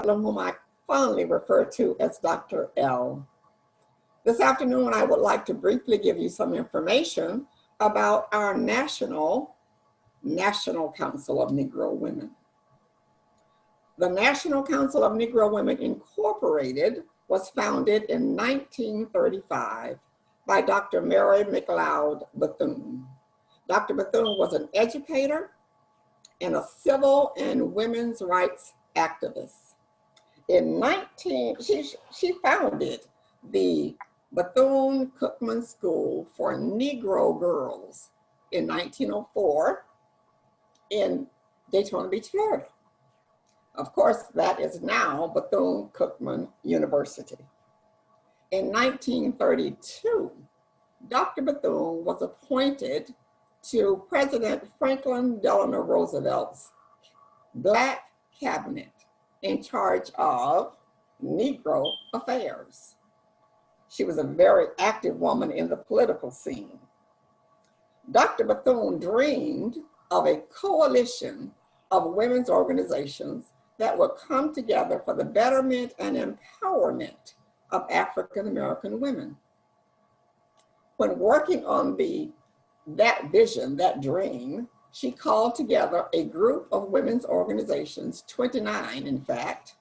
whom I fondly refer to as Dr. L. This afternoon, I would like to briefly give you some information about our National Council of Negro Women. The National Council of Negro Women Incorporated was founded in 1935 by Dr. Mary McLeod Bethune. Dr. Bethune was an educator and a civil and women's rights activist. She founded the Bethune-Cookman School for Negro Girls in 1904 in Daytona Beach, Florida. Of course, that is now Bethune-Cookman University. In 1932, Dr. Bethune was appointed to President Franklin Delano Roosevelt's Black Cabinet in charge of Negro affairs. She was a very active woman in the political scene. Dr. Bethune dreamed of a coalition of women's organizations that would come together for the betterment and empowerment of African American women. When working on that vision, that dream, she called together a group of women's organizations, 29 in fact,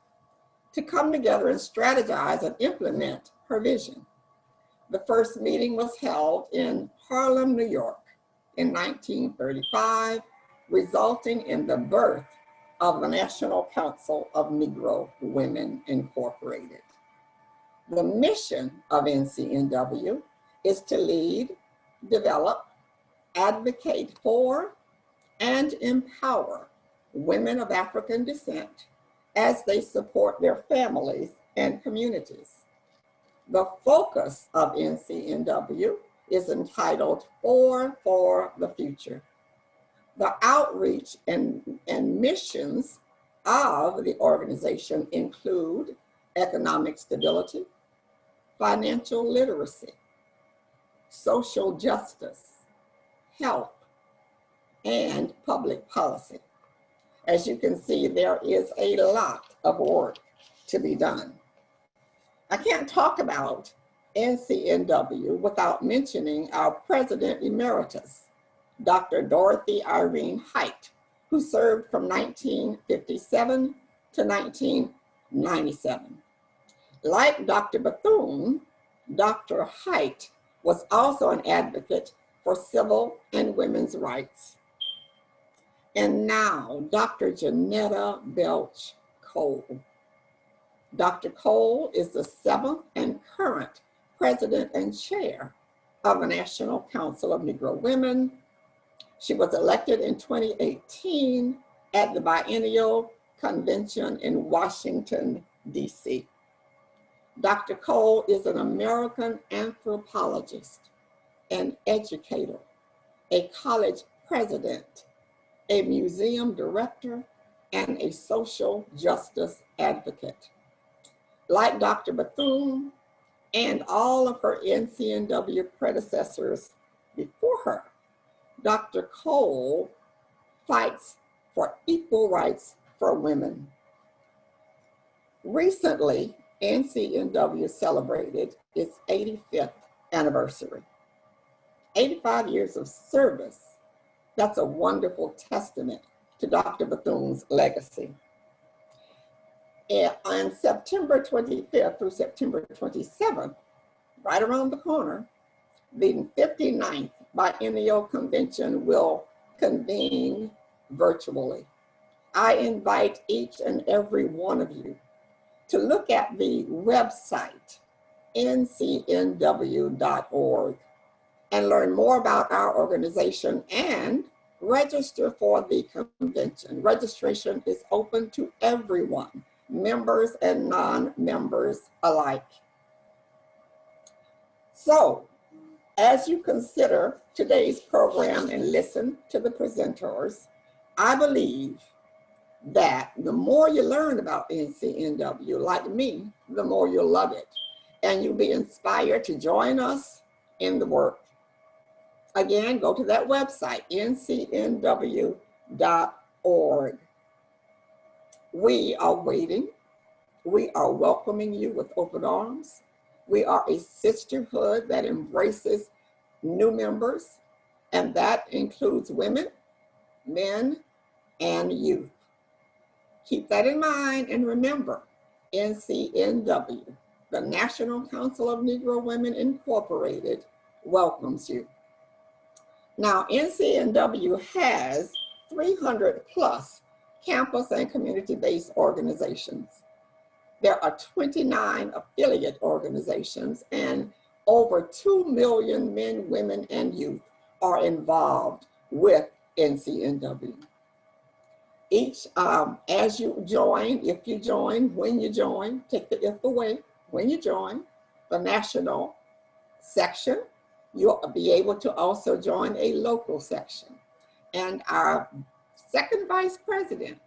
to come together and strategize and implement her vision. The first meeting was held in Harlem, New York in 1935, resulting in the birth of the National Council of Negro Women Incorporated. The mission of NCNW is to lead, develop, advocate for, and empower women of African descent as they support their families and communities. The focus of NCNW is entitled For the Future. The outreach and missions of the organization include economic stability, financial literacy, social justice, health, and public policy. As you can see, there is a lot of work to be done. I can't talk about NCNW without mentioning our President Emeritus, Dr. Dorothy Irene Height, who served from 1957 to 1997. Like Dr. Bethune, Dr. Height was also an advocate for civil and women's rights. And now, Dr. Janetta Belch Cole. Dr. Cole is the 7th and current president and chair of the National Council of Negro Women. She was elected in 2018 at the Biennial Convention in Washington, D.C. Dr. Cole is an American anthropologist, an educator, a college president, a museum director, and a social justice advocate. Like Dr. Bethune and all of her NCNW predecessors before her, Dr. Cole fights for equal rights for women. Recently, NCNW celebrated its 85th anniversary. 85 years of service. That's a wonderful testament to Dr. Bethune's legacy. And on September 25th through September 27th, right around the corner, the 59th Biennial Convention will convene virtually. I invite each and every one of you to look at the website, ncnw.org, and learn more about our organization and register for the convention. Registration is open to everyone, members and non-members alike. So, as you consider today's program and listen to the presenters, I believe that the more you learn about NCNW, like me, the more you'll love it. And you'll be inspired to join us in the work. Again, go to that website, ncnw.org. We are waiting We are welcoming you with open arms. We are a sisterhood that embraces new members, and that includes women, men, and youth. Keep that in mind and remember, NCNW, the National Council of Negro Women Incorporated, welcomes you. Now, NCNW has 300 plus campus and community-based organizations. There are 29 affiliate organizations, and over 2 million men, women, and youth are involved with NCNW. Each, as you join, if you join, when you join, take the if away, when you join the national section, you'll be able to also join a local section. And our second vice president,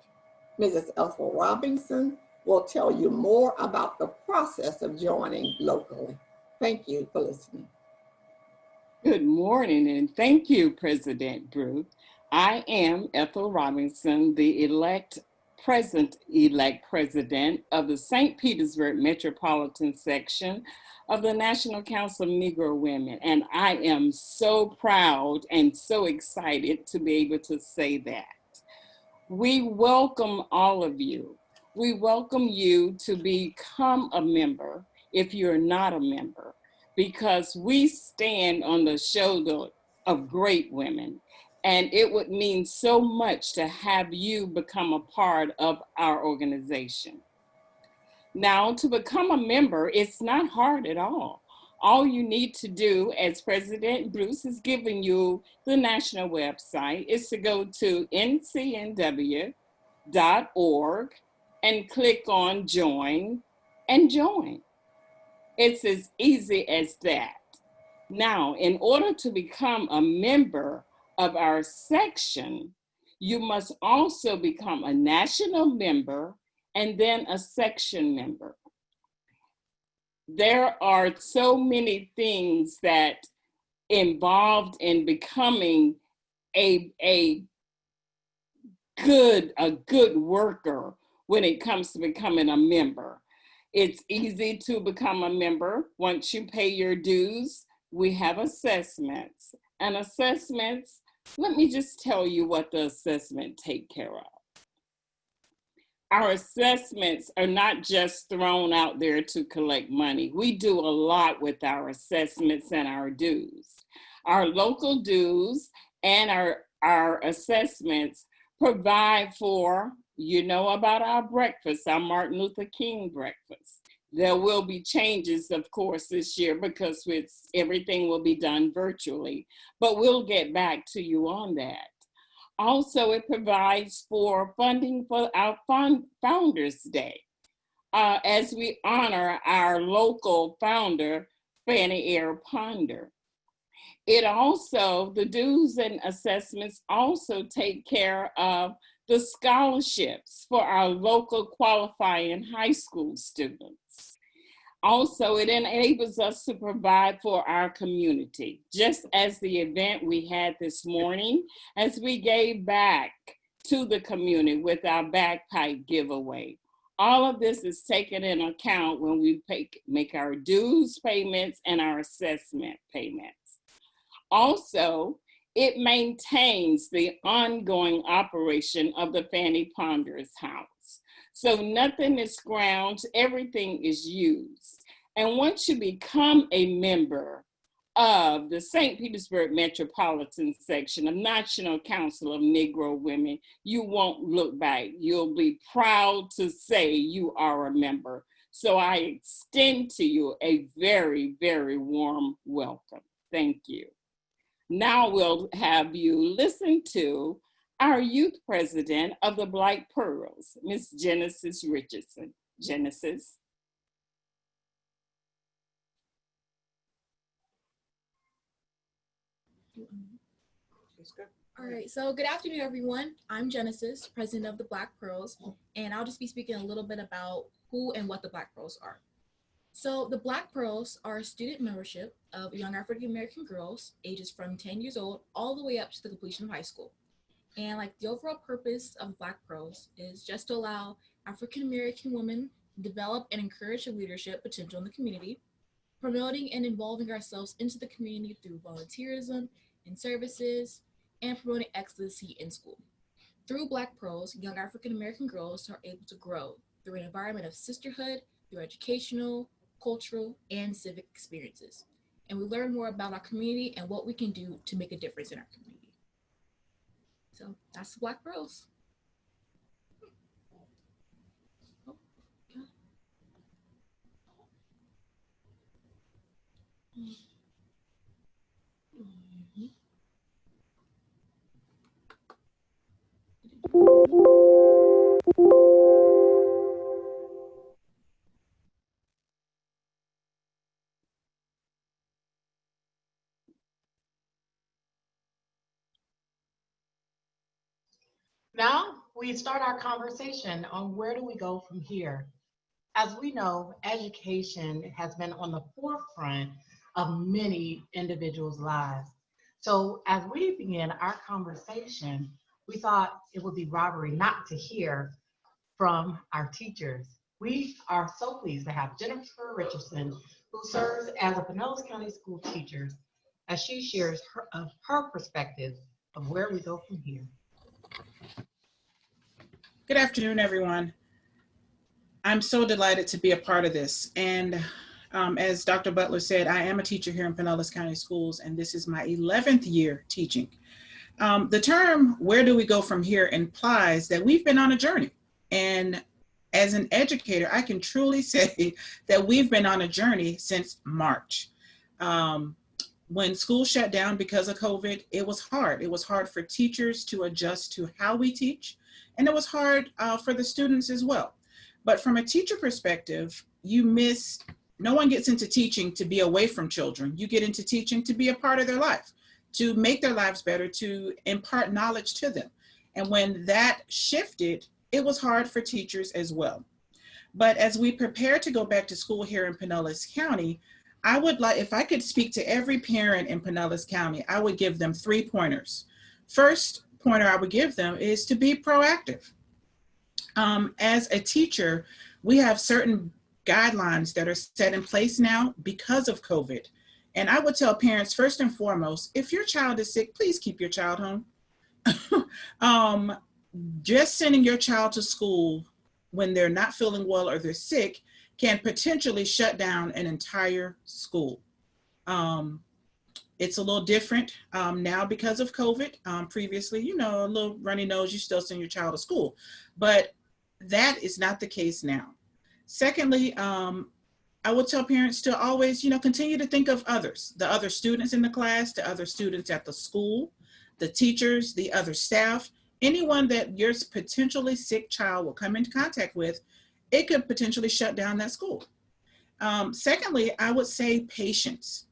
Mrs. Ethel Robinson, will tell you more about the process of joining locally. Thank you for listening. Good morning, and thank you, President Bruce. I am Ethel Robinson, the present-elect president of the St. Petersburg Metropolitan Section of the National Council of Negro Women, and I am so proud and so excited to be able to say that. We welcome all of you. We welcome you to become a member if you're not a member, because we stand on the shoulder of great women, and it would mean so much to have you become a part of our organization. Now, to become a member, it's not hard at all. All you need to do, as President Bruce has given you the national website, is to go to ncnw.org and click on join and join. It's as easy as that. Now, in order to become a member of our section, you must also become a national member and then a section member. There are so many things that involved in becoming a good worker when it comes to becoming a member. It's easy to become a member. Once you pay your dues, we have assessments. And assessments, let me just tell you what the assessment take care of. Our assessments are not just thrown out there to collect money. We do a lot with our assessments and our dues. Our local dues and our assessments provide for, you know about our breakfast, our Martin Luther King breakfast. There will be changes, of course, this year because everything will be done virtually, but we'll get back to you on that. Also, it provides for funding for our Founders Day as we honor our local founder, Fannie Air Ponder. It also, the dues and assessments also take care of the scholarships for our local qualifying high school students. Also, it enables us to provide for our community, just as the event we had this morning, as we gave back to the community with our bagpipe giveaway. All of this is taken in account when we make our dues payments and our assessment payments. Also, it maintains the ongoing operation of the Fannie Ponder's House. So nothing is scrounged, everything is used. And once you become a member of the St. Petersburg Metropolitan Section of National Council of Negro Women, you won't look back. You'll be proud to say you are a member. So I extend to you a very, very warm welcome. Thank you. Now we'll have you listen to our youth president of the Black Pearls, Miss Genesis Richardson. Genesis. All right, so good afternoon, everyone. I'm Genesis, president of the Black Pearls, and I'll just be speaking a little bit about who and what the Black Pearls are. So the Black Pearls are a student membership of young African-American girls ages from 10 years old all the way up to the completion of high school. And like the overall purpose of Black Pearls is just to allow African-American women develop and encourage the leadership potential in the community, promoting and involving ourselves into the community through volunteerism and services, and promoting excellency in school. Through Black Pearls, young African American girls are able to grow through an environment of sisterhood, through educational, cultural, and civic experiences. And we learn more about our community and what we can do to make a difference in our community. So that's the Black Pearls. Oh, yeah. Mhm. Now we start our conversation on where do we go from here. As we know, education has been on the forefront of many individuals' lives. So as we begin our conversation, we thought it would be robbery not to hear from our teachers. We are so pleased to have Jennifer Richardson, who serves as a Pinellas County school teacher, as she shares her perspective of where we go from here. Good afternoon, everyone. I'm so delighted to be a part of this. And as Dr. Butler said, I am a teacher here in Pinellas County Schools, and this is my 11th year teaching. The term, where do we go from here, implies that we've been on a journey. And as an educator, I can truly say that we've been on a journey since March. When school shut down because of COVID, it was hard. It was hard for teachers to adjust to how we teach. And it was hard for the students as well. But from a teacher perspective, no one gets into teaching to be away from children. You get into teaching to be a part of their life, to make their lives better, to impart knowledge to them. And when that shifted, it was hard for teachers as well. But as we prepare to go back to school here in Pinellas County, I would like, if I could speak to every parent in Pinellas County, I would give them 3 pointers. First pointer I would give them is to be proactive. As a teacher, we have certain guidelines that are set in place now because of COVID. And I would tell parents, first and foremost, if your child is sick, please keep your child home. Just sending your child to school when they're not feeling well or they're sick can potentially shut down an entire school. It's a little different now because of COVID. Previously, a little runny nose, you still send your child to school, but that is not the case now. Secondly, I would tell parents to always, continue to think of others, the other students in the class, the other students at the school, the teachers, the other staff, anyone that your potentially sick child will come into contact with. It could potentially shut down that school. Secondly, I would say patience.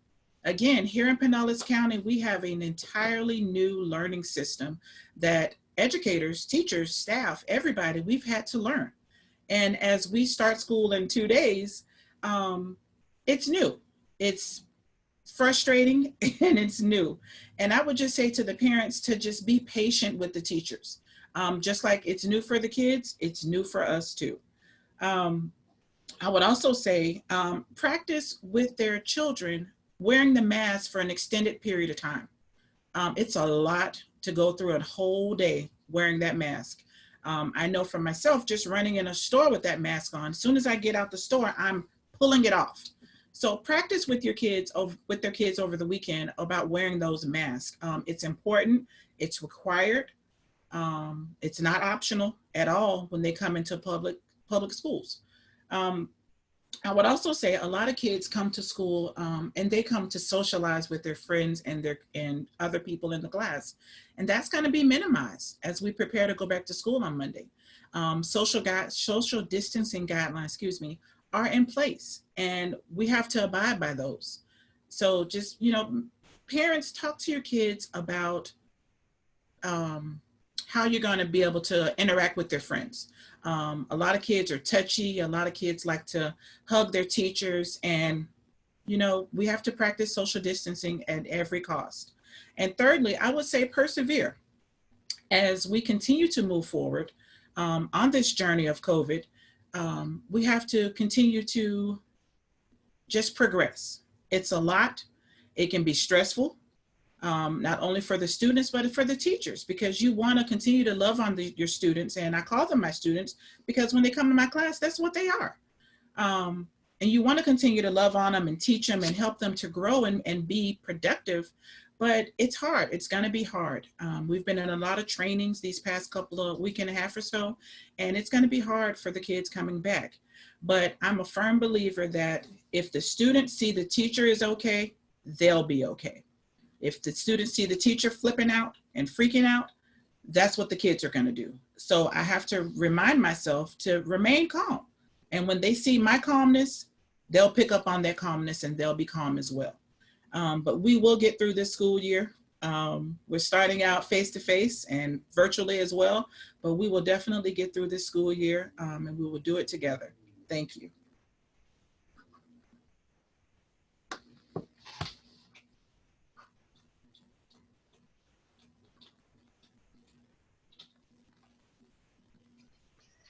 Again, here in Pinellas County, we have an entirely new learning system that educators, teachers, staff, everybody, we've had to learn. And as we start school in 2 days, it's new. It's frustrating and it's new. And I would just say to the parents to just be patient with the teachers. Just like it's new for the kids, it's new for us too. I would also say practice with their children wearing the mask for an extended period of time. It's a lot to go through a whole day wearing that mask. I know for myself, just running in a store with that mask on, as soon as I get out the store, I'm pulling it off. So practice with your kids, with their kids over the weekend about wearing those masks. It's important, it's required. It's not optional at all when they come into public schools. I would also say a lot of kids come to school and they come to socialize with their friends and other people in the class. And that's going to be minimized as we prepare to go back to school on Monday. Social distancing guidelines, are in place and we have to abide by those. So just, parents, talk to your kids about how you're going to be able to interact with their friends. A lot of kids are touchy. A lot of kids like to hug their teachers, and we have to practice social distancing at every cost. And thirdly, I would say persevere. As we continue to move forward on this journey of COVID, we have to continue to just progress. It's a lot. It can be stressful, not only for the students, but for the teachers, because you want to continue to love on your students. And I call them my students because when they come to my class, that's what they are. And you want to continue to love on them and teach them and help them to grow and be productive. But it's hard. It's going to be hard. We've been in a lot of trainings these past couple of week and a half or so, and it's going to be hard for the kids coming back. But I'm a firm believer that if the students see the teacher is okay, they'll be okay. If the students see the teacher flipping out and freaking out, that's what the kids are going to do. So I have to remind myself to remain calm. And when they see my calmness, they'll pick up on that calmness and they'll be calm as well. But we will get through this school year. We're starting out face-to-face and virtually as well, but we will definitely get through this school year, and we will do it together. Thank you.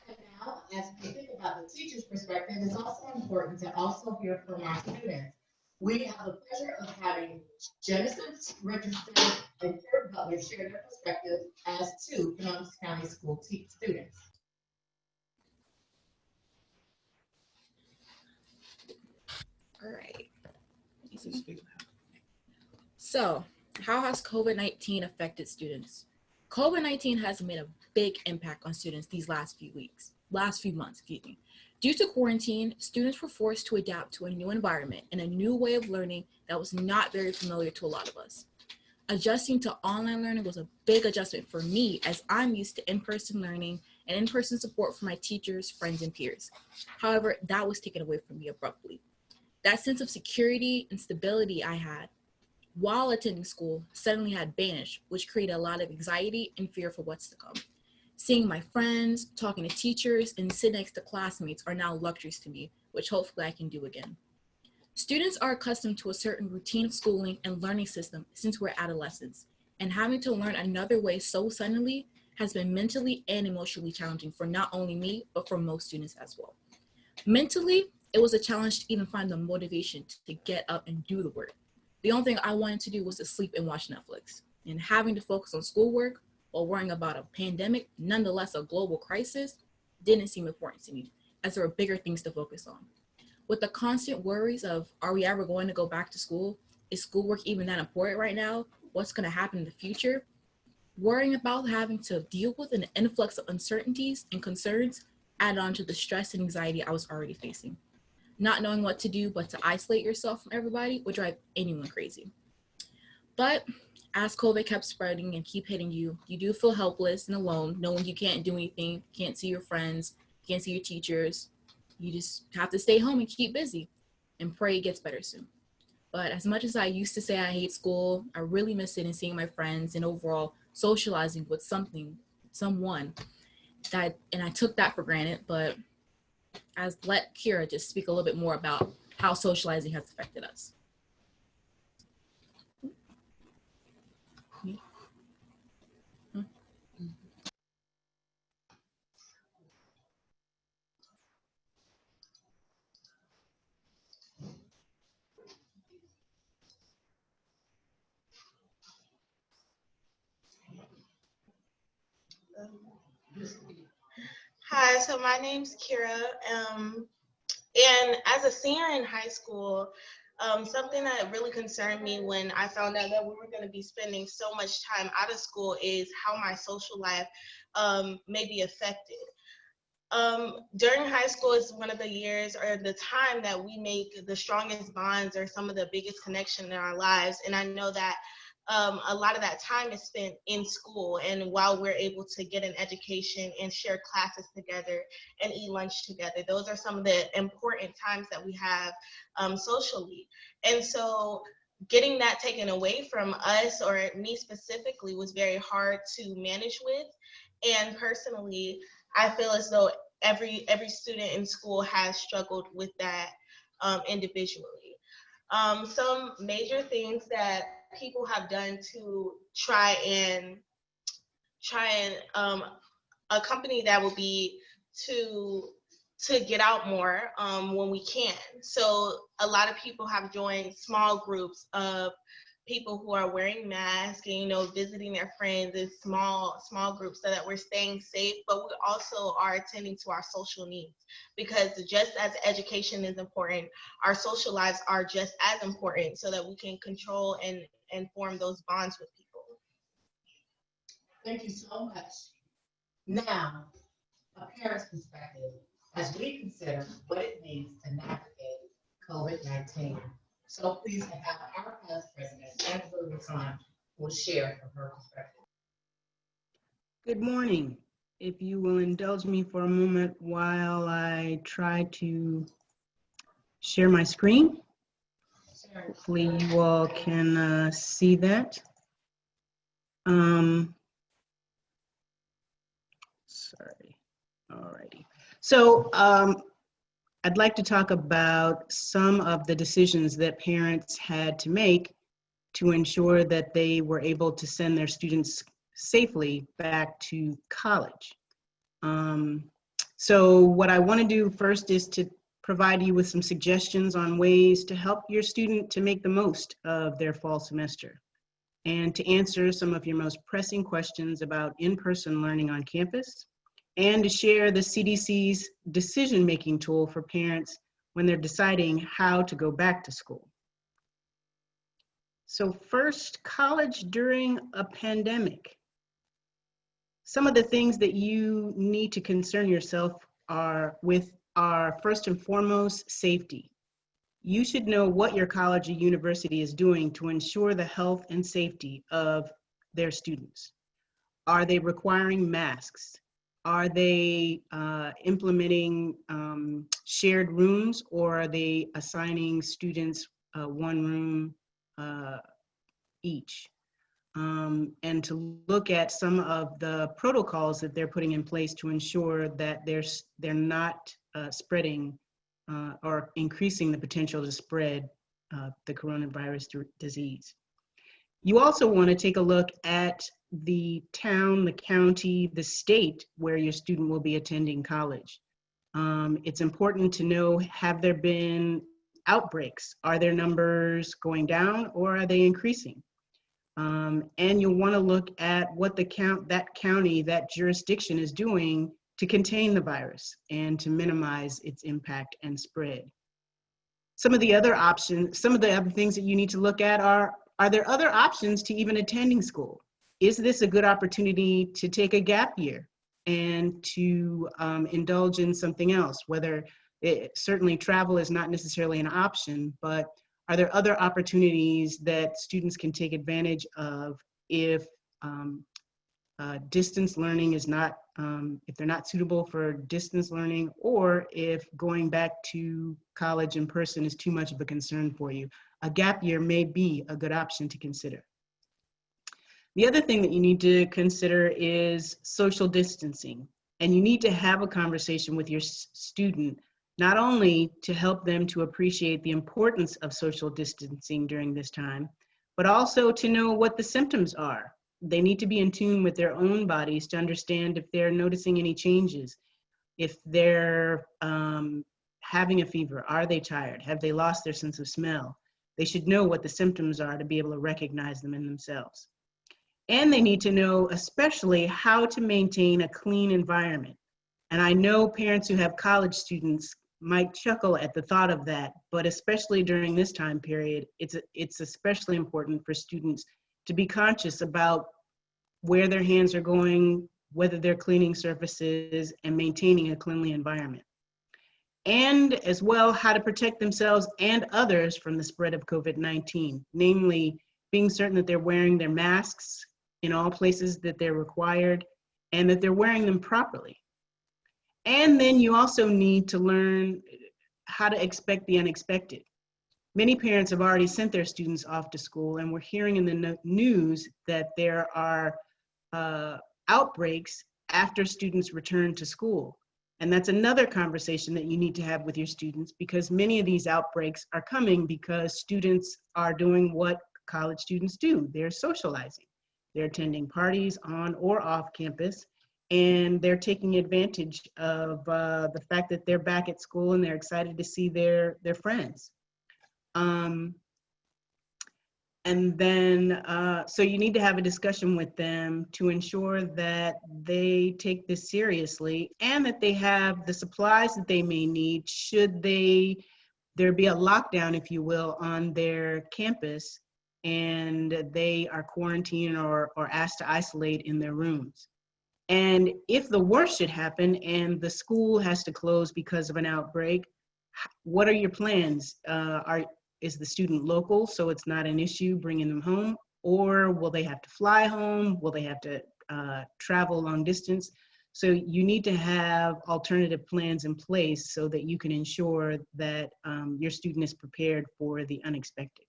And now, as we think about the teacher's perspective, it's also important to also hear from our students. We have the pleasure of having Genesis Richardson and Kurt Butler share their perspective as two Pinellas County School students. All right. So, how has COVID-19 affected students? COVID-19 has made a big impact on students these last few months, excuse me. Due to quarantine, students were forced to adapt to a new environment and a new way of learning that was not very familiar to a lot of us. Adjusting to online learning was a big adjustment for me, as I'm used to in-person learning and in-person support from my teachers, friends, and peers. However, that was taken away from me abruptly. That sense of security and stability I had while attending school suddenly had vanished, which created a lot of anxiety and fear for what's to come. Seeing my friends, talking to teachers, and sitting next to classmates are now luxuries to me, which hopefully I can do again. Students are accustomed to a certain routine of schooling and learning system since we're adolescents, and having to learn another way so suddenly has been mentally and emotionally challenging for not only me, but for most students as well. Mentally, it was a challenge to even find the motivation to get up and do the work. The only thing I wanted to do was to sleep and watch Netflix. And having to focus on schoolwork while worrying about a pandemic, nonetheless a global crisis, didn't seem important to me, as there were bigger things to focus on. With the constant worries of, are we ever going to go back to school? Is schoolwork even that important right now? What's going to happen in the future? Worrying about having to deal with an influx of uncertainties and concerns added on to the stress and anxiety I was already facing. Not knowing what to do but to isolate yourself from everybody would drive anyone crazy. But as COVID kept spreading and keep hitting you, you do feel helpless and alone, knowing you can't do anything, can't see your friends, can't see your teachers. You just have to stay home and keep busy and pray it gets better soon. But as much as I used to say I hate school, I really miss it and seeing my friends and overall socializing with someone that, and I took that for granted. But as let Kira just speak a little bit more about how socializing has affected us. Hi, so my name's Kira, and as a senior in high school, something that really concerned me when I found out that we were going to be spending so much time out of school is how my social life may be affected. During high school is one of the years or the time that we make the strongest bonds or some of the biggest connection in our lives. And I know that a lot of that time is spent in school, and while we're able to get an education and share classes together and eat lunch together, those are some of the important times that we have socially. And so getting that taken away from us, or me specifically, was very hard to manage with. And personally, I feel as though every student in school has struggled with that individually. Some major things that people have done to try and accompany that would be to to get out more when we can. So a lot of people have joined small groups of people who are wearing masks and, you know, visiting their friends in small groups so that we're staying safe, but we also are attending to our social needs, because just as education is important, our social lives are just as important so that we can control and form those bonds with people. Thank you so much. Now, a parent's perspective, as we consider what it means to navigate COVID-19. So pleased to have our past president, Angela Raton, will share from her perspective. Good morning. If you will indulge me for a moment while I try to share my screen. Hopefully you all can see that. Sorry. Alrighty. So I'd like to talk about some of the decisions that parents had to make to ensure that they were able to send their students safely back to college. So what I want to do first is to provide you with some suggestions on ways to help your student to make the most of their fall semester, and to answer some of your most pressing questions about in-person learning on campus, and to share the CDC's decision-making tool for parents when they're deciding how to go back to school. So first, college during a pandemic. Some of the things that you need to concern yourself with are first and foremost safety. You should know what your college or university is doing to ensure the health and safety of their students. Are they requiring masks? Are they implementing shared rooms, or are they assigning students one room each? And to look at some of the protocols that they're putting in place to ensure that they're not spreading or increasing the potential to spread the coronavirus disease. You also want to take a look at the town, the county, the state where your student will be attending college. It's important to know, have there been outbreaks? Are their numbers going down or are they increasing? And you'll want to look at what that county, that jurisdiction is doing to contain the virus and to minimize its impact and spread. Some of the other options, some of the other things that you need to look at are there other options to even attending school? Is this a good opportunity to take a gap year and to indulge in something else? Certainly travel is not necessarily an option, but are there other opportunities that students can take advantage of if distance learning is not, if they're not suitable for distance learning, or if going back to college in person is too much of a concern for you? A gap year may be a good option to consider. The other thing that you need to consider is social distancing, and you need to have a conversation with your student, not only to help them to appreciate the importance of social distancing during this time, but also to know what the symptoms are. They need to be in tune with their own bodies to understand if they're noticing any changes, if they're having a fever, are they tired, have they lost their sense of smell? They should know what the symptoms are to be able to recognize them in themselves. And they need to know especially how to maintain a clean environment. And I know parents who have college students might chuckle at the thought of that, but especially during this time period, it's especially important for students to be conscious about where their hands are going, whether they're cleaning surfaces, and maintaining a cleanly environment. And as well, how to protect themselves and others from the spread of COVID-19, namely being certain that they're wearing their masks in all places that they're required and that they're wearing them properly. And then you also need to learn how to expect the unexpected. Many parents have already sent their students off to school, and we're hearing in the news that there are outbreaks after students return to school. And that's another conversation that you need to have with your students, because many of these outbreaks are coming because students are doing what college students do. They're socializing. They're attending parties on or off campus, and they're taking advantage of the fact that they're back at school and they're excited to see their friends. And then, so you need to have a discussion with them to ensure that they take this seriously and that they have the supplies that they may need should there be a lockdown, if you will, on their campus and they are quarantined or asked to isolate in their rooms. And if the worst should happen and the school has to close because of an outbreak, what are your plans? Is the student local, so it's not an issue bringing them home? Or will they have to fly home? Will they have to travel long distance? So you need to have alternative plans in place so that you can ensure that your student is prepared for the unexpected.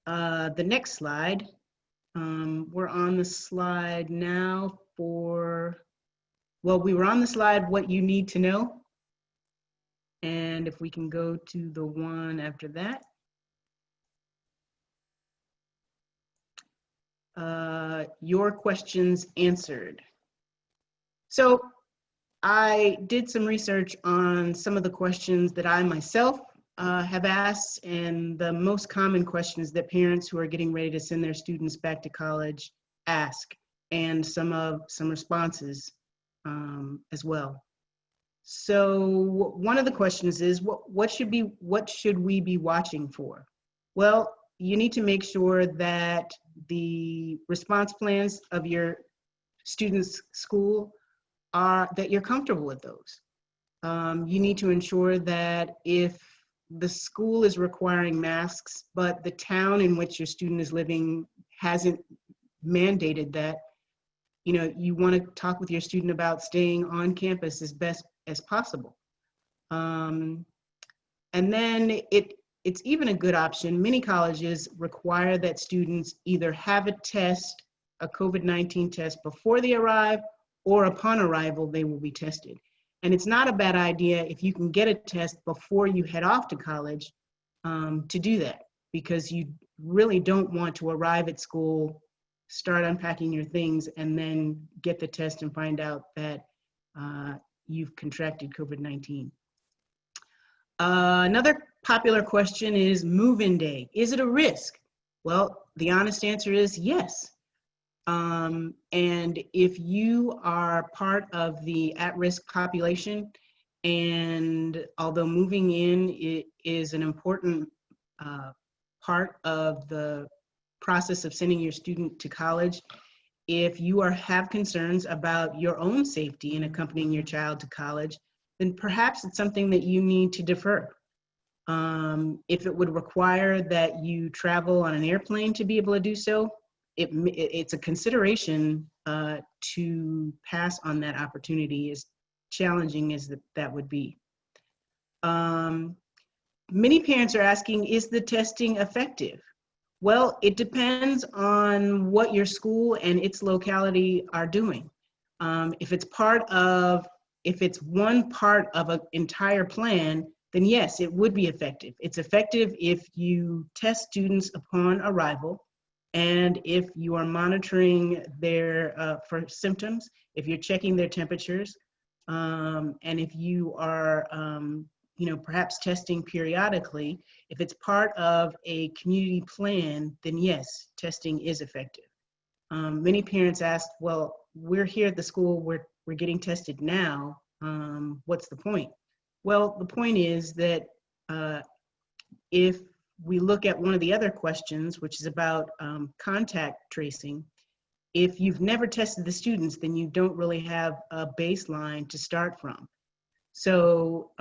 The next slide, we're on the slide now for, well, we were on the slide, what you need to know. And if we can go to the one after that. Your questions answered. So I did some research on some of the questions that I myself have asked, and the most common questions that parents who are getting ready to send their students back to college ask, and some responses as well. So one of the questions is, what should we be watching for? Well, you need to make sure that the response plans of your student's school that you're comfortable with those. You need to ensure that if the school is requiring masks, but the town in which your student is living hasn't mandated that, you want to talk with your student about staying on campus as best as possible. And then it's even a good option. Many colleges require that students either have a test, a COVID-19 test before they arrive, or upon arrival, they will be tested. And it's not a bad idea if you can get a test before you head off to college to do that, because you really don't want to arrive at school, start unpacking your things, and then get the test and find out that you've contracted COVID-19. Another popular question is move-in day. Is it a risk? Well, the honest answer is yes. And if you are part of the at-risk population, and although moving in is an important part of the process of sending your student to college, if you have concerns about your own safety in accompanying your child to college, then perhaps it's something that you need to defer. If it would require that you travel on an airplane to be able to do so, it's a consideration to pass on that opportunity, as challenging as that would be. Many parents are asking, is the testing effective? Well, it depends on what your school and its locality are doing. If it's one part of an entire plan, then yes, it would be effective. It's effective if you test students upon arrival, and if you are monitoring their for symptoms, if you're checking their temperatures, and if you are perhaps testing periodically. If it's part of a community plan, then yes, testing is effective. Many parents ask, well, we're here at the school, we're getting tested now, what's the point? Well, the point is that if we look at one of the other questions, which is about contact tracing, if you've never tested the students, then you don't really have a baseline to start from. So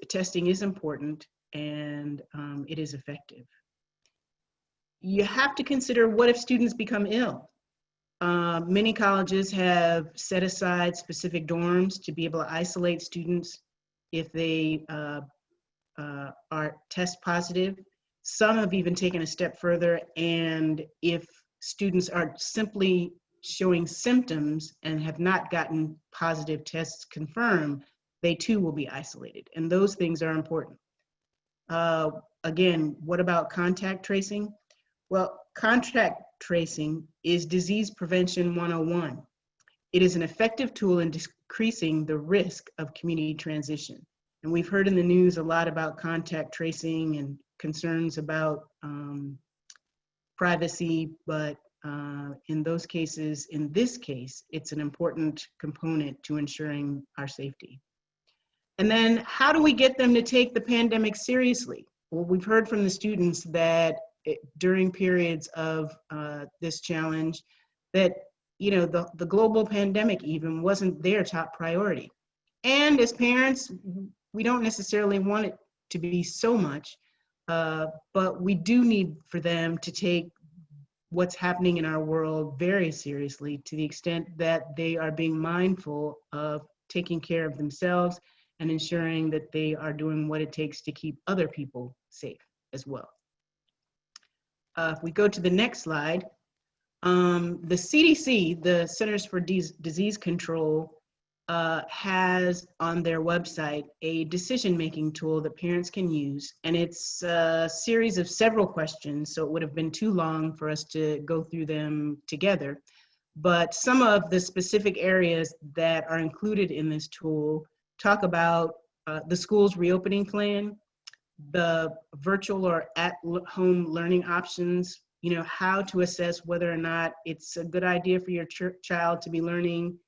testing is important, and it is effective. You have to consider, what if students become ill? Many colleges have set aside specific dorms to be able to isolate students if they are test positive. Some have even taken a step further, and if students are simply showing symptoms and have not gotten positive tests confirmed, they too will be isolated, and those things are important. Again, what about contact tracing? Well, Contact tracing is disease prevention 101. It is an effective tool in decreasing the risk of community transition. And we've heard in the news a lot about contact tracing and concerns about privacy, but in those cases, in this case, it's an important component to ensuring our safety. And then how do we get them to take the pandemic seriously? Well, we've heard from the students that during periods of this challenge, that the global pandemic even wasn't their top priority. And as parents, we don't necessarily want it to be so much, but we do need for them to take what's happening in our world very seriously, to the extent that they are being mindful of taking care of themselves and ensuring that they are doing what it takes to keep other people safe as well. If we go to the next slide, the CDC, the Centers for Disease Control, has on their website a decision-making tool that parents can use, and it's a series of several questions, so it would have been too long for us to go through them together. But some of the specific areas that are included in this tool talk about the school's reopening plan, the virtual or at-home learning options, how to assess whether or not it's a good idea for your child to be learning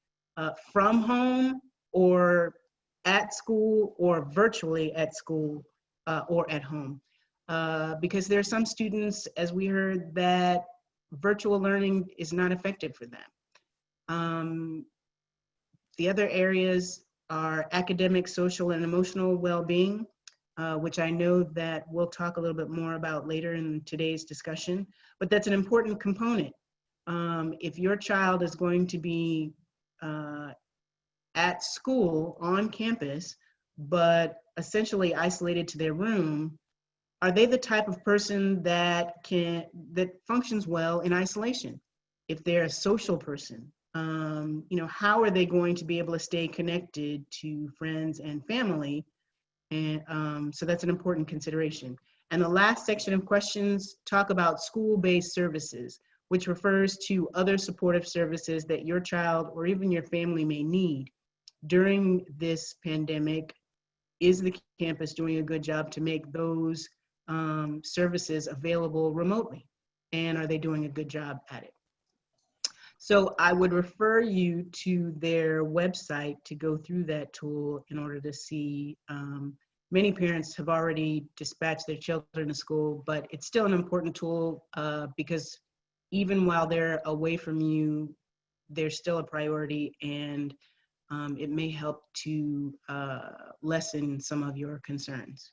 from home or at school or virtually at school or at home. Because there are some students, as we heard, that virtual learning is not effective for them. The other areas are academic, social, and emotional well-being, which I know that we'll talk a little bit more about later in today's discussion, but that's an important component. If your child is going to be at school on campus, but essentially isolated to their room, are they the type of person that functions well in isolation? If they're a social person, how are they going to be able to stay connected to friends and family? And so that's an important consideration. And the last section of questions talk about school-based services, which refers to other supportive services that your child or even your family may need during this pandemic. Is the campus doing a good job to make those services available remotely? And are they doing a good job at it? So I would refer you to their website to go through that tool in order to see. Many parents have already dispatched their children to school, but it's still an important tool because even while they're away from you, they're still a priority, and it may help to lessen some of your concerns.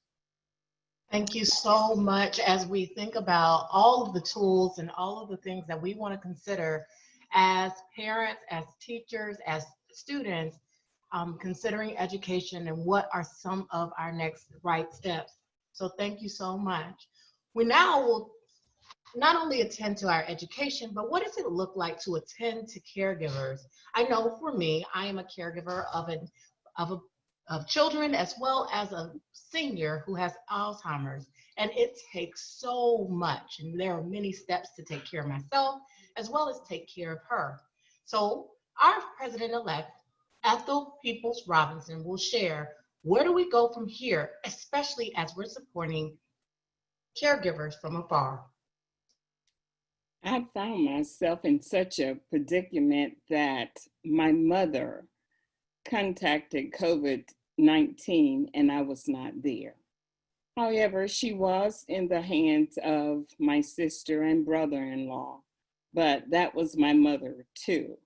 Thank you so much. As we think about all of the tools and all of the things that we want to consider as parents, as teachers, as students, considering education and what are some of our next right steps. So thank you so much. We now will not only attend to our education, but what does it look like to attend to caregivers? I know for me, I am a caregiver of children as well as a senior who has Alzheimer's, and it takes so much, and there are many steps to take care of myself as well as take care of her. So our president-elect, Ethel Peoples Robinson, will share where do we go from here, especially as we're supporting caregivers from afar. I found myself in such a predicament that my mother contacted COVID-19 and I was not there. However, she was in the hands of my sister and brother-in-law, but that was my mother too.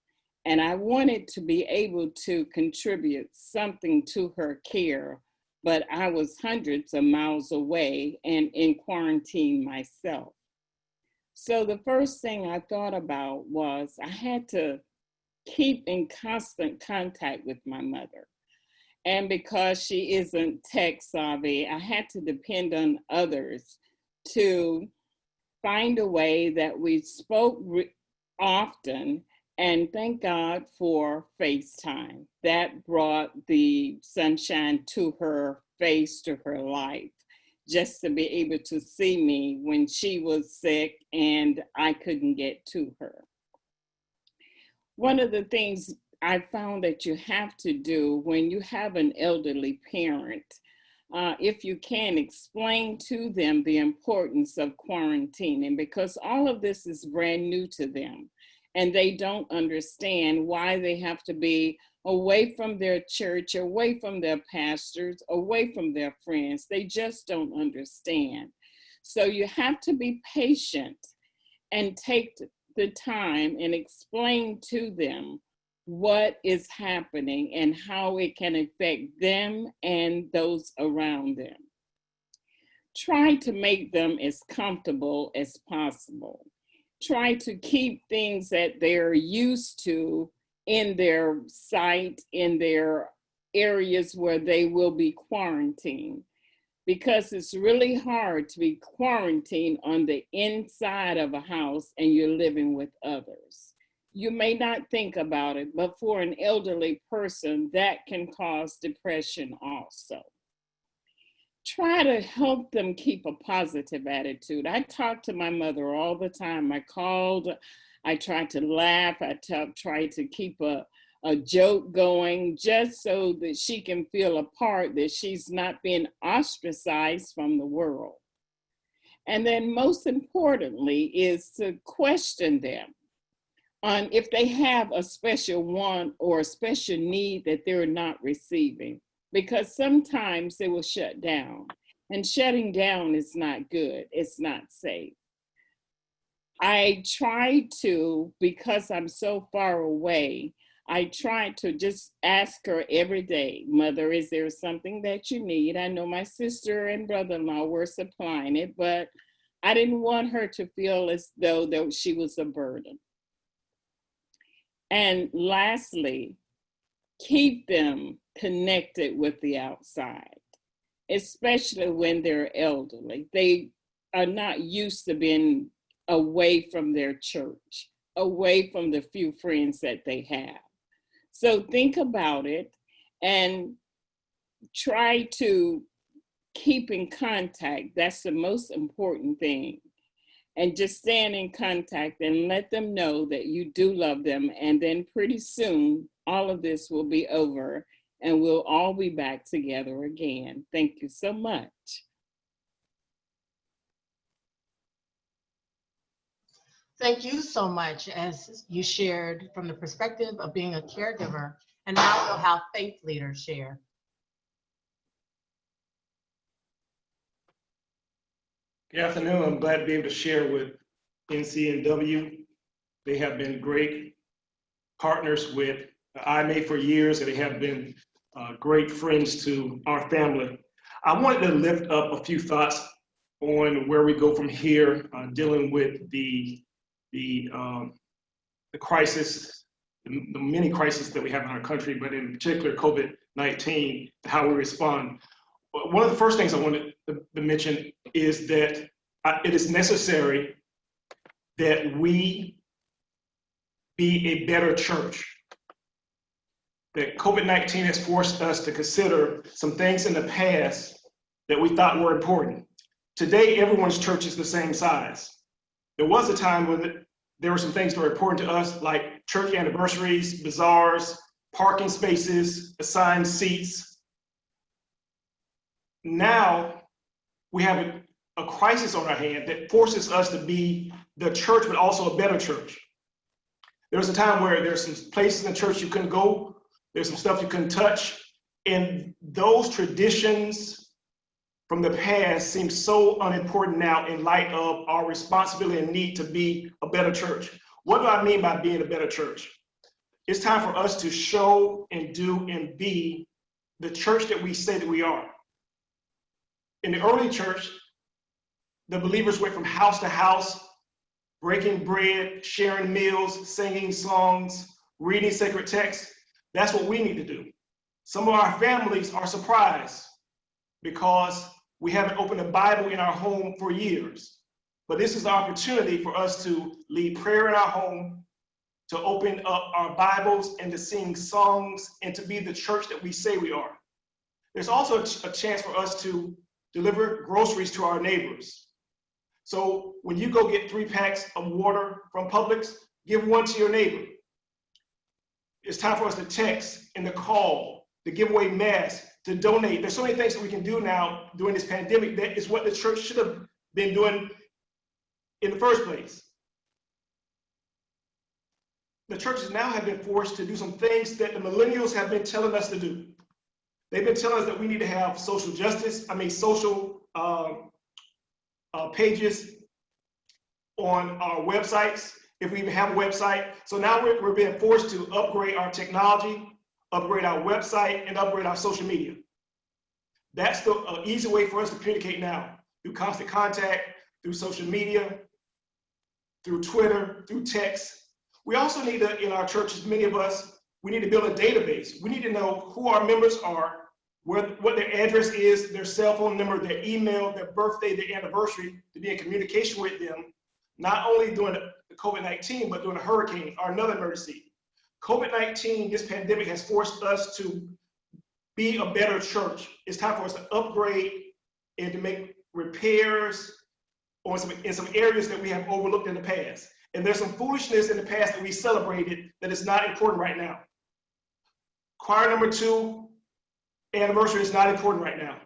And I wanted to be able to contribute something to her care, but I was hundreds of miles away and in quarantine myself. So the first thing I thought about was I had to keep in constant contact with my mother. And because she isn't tech savvy, I had to depend on others to find a way that we spoke often. And thank God for FaceTime. That brought the sunshine to her face, to her life. just to be able to see me when she was sick and I couldn't get to her. One of the things I found that you have to do when you have an elderly parent, if you can, explain to them the importance of quarantining, because all of this is brand new to them and they don't understand why they have to be away from their church, away from their pastors, away from their friends. They just don't understand. So you have to be patient and take the time and explain to them what is happening and how it can affect them and those around them. Try to make them as comfortable as possible. Try to keep things that they're used to in their sight, in their areas where they will be quarantined, because it's really hard to be quarantined on the inside of a house and you're living with others. You may not think about it, but for an elderly person, that can cause depression also. Try to help them keep a positive attitude. I talk to my mother all the time. I called, I tried to laugh, I tried to keep a joke going just so that she can feel a part, that she's not being ostracized from the world. And then most importantly is to question them on if they have a special want or a special need that they're not receiving, because sometimes they will shut down, and shutting down is not good, it's not safe. I try to, because I'm so far away, I try to just ask her every day, Mother, is there something that you need? I know my sister and brother-in-law were supplying it, but I didn't want her to feel as though she was a burden. And lastly, keep them connected with the outside, especially when they're elderly. They are not used to being away from their church, away from the few friends that they have. So think about it and try to keep in contact. That's the most important thing. And just stand in contact and let them know that you do love them. And then pretty soon, all of this will be over and we'll all be back together again. Thank you so much. Thank you so much, as you shared from the perspective of being a caregiver, and now we'll have faith leaders share. Good afternoon. I'm glad to be able to share with NCNW. They have been great partners with IMA for years, and they have been great friends to our family. I wanted to lift up a few thoughts on where we go from here, dealing with the crisis, the many crises that we have in our country, but in particular COVID-19, and how we respond. One of the first things I wanted to mention is that it is necessary that we be a better church. That COVID-19 has forced us to consider some things in the past that we thought were important. Today, everyone's church is the same size. There was a time when there were some things that were important to us, like church anniversaries, bazaars, parking spaces, assigned seats. Now, we have a crisis on our hand that forces us to be the church, but also a better church. There was a time where there's some places in church you couldn't go, there's some stuff you couldn't touch, and those traditions from the past seem so unimportant now in light of our responsibility and need to be a better church. What do I mean by being a better church? It's time for us to show and do and be the church that we say that we are. In the early church, the believers went from house to house, breaking bread, sharing meals, singing songs, reading sacred texts. That's what we need to do. Some of our families are surprised because we haven't opened a Bible in our home for years. But this is an opportunity for us to lead prayer in our home, to open up our Bibles and to sing songs and to be the church that we say we are. There's also a chance for us to deliver groceries to our neighbors. So when you go get 3 packs of water from Publix, give 1 to your neighbor. It's time for us to text and to call, to give away masks, to donate. There's so many things that we can do now during this pandemic that is what the church should have been doing in the first place. The churches now have been forced to do some things that the millennials have been telling us to do. They've been telling us that we need to have social pages on our websites, if we even have a website. So now we're being forced to upgrade our technology, upgrade our website, and upgrade our social media. That's the easy way for us to communicate now, through constant contact, through social media, through Twitter, through text. We also need to, in our churches, many of us, we need to build a database. We need to know who our members are, what their address is, their cell phone number, their email, their birthday, their anniversary, to be in communication with them, not only during the COVID-19, but during a hurricane or another emergency. COVID-19, this pandemic has forced us to be a better church. It's time for us to upgrade and to make repairs in some areas that we have overlooked in the past. And there's some foolishness in the past that we celebrated that is not important right now. Choir number 2 anniversary is not important right now.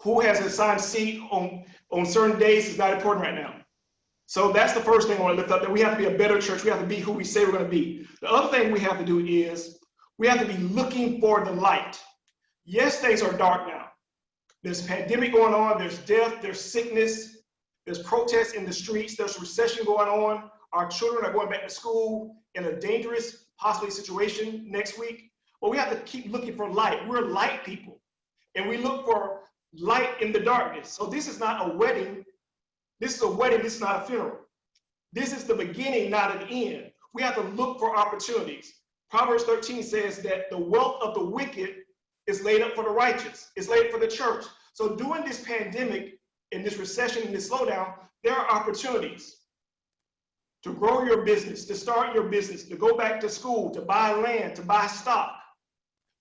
Who has an assigned seat on certain days is not important right now. So that's the first thing I want to lift up, that we have to be a better church. We have to be who we say we're going to be. The other thing we have to do is we have to be looking for the light. Yes, things are dark now. There's a pandemic going on, there's death, there's sickness, there's protests in the streets, there's recession going on. Our children are going back to school in a dangerous, possibly situation next week. But we have to keep looking for light. We're light people, and we look for light in the darkness. So this is not a wedding. This is a wedding, this is not a funeral. This is the beginning, not an end. We have to look for opportunities. Proverbs 13 says that the wealth of the wicked is laid up for the righteous. It's laid up for the church. So during this pandemic, in this recession, in this slowdown, there are opportunities to grow your business, to start your business, to go back to school, to buy land, to buy stock.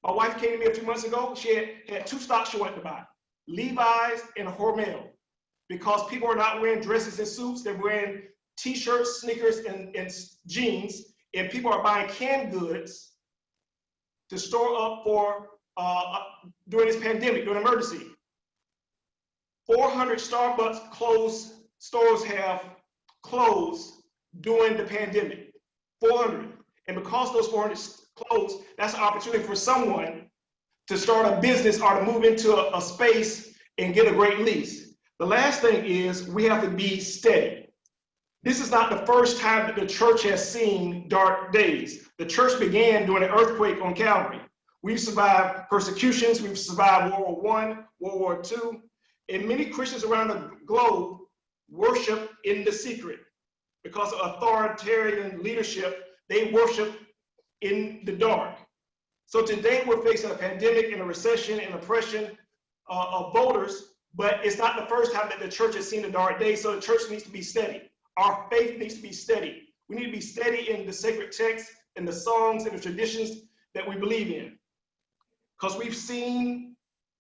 My wife came to me a few months ago. She had 2 stocks she wanted to buy, Levi's and Hormel, because people are not wearing dresses and suits. They're wearing t-shirts, sneakers, and jeans, and people are buying canned goods to store up for during this pandemic, during emergency. 400 Starbucks stores have closed during the pandemic, 400. And because those 400 closed, that's an opportunity for someone to start a business or to move into a space and get a great lease. The last thing is we have to be steady. This is not the first time that the church has seen dark days. The church began during an earthquake on Calvary. We've survived persecutions, we've survived World War I, World War II, and many Christians around the globe worship in the secret. Because of authoritarian leadership, they worship in the dark. So today we're facing a pandemic and a recession and oppression of voters, but it's not the first time that the church has seen a dark day, so the church needs to be steady. Our faith needs to be steady. We need to be steady in the sacred texts and the songs and the traditions that we believe in. Because we've seen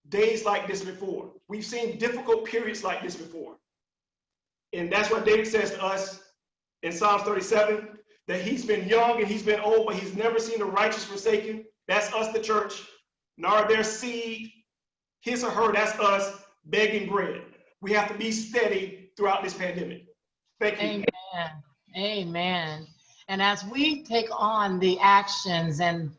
days like this before. We've seen difficult periods like this before. And that's what David says to us in Psalms 37, that he's been young and he's been old, but he's never seen the righteous forsaken. That's us, the church. Nor their seed, his or her, that's us, begging bread. We have to be steady throughout this pandemic. Thank you. Amen. Amen. And as we take on the actions and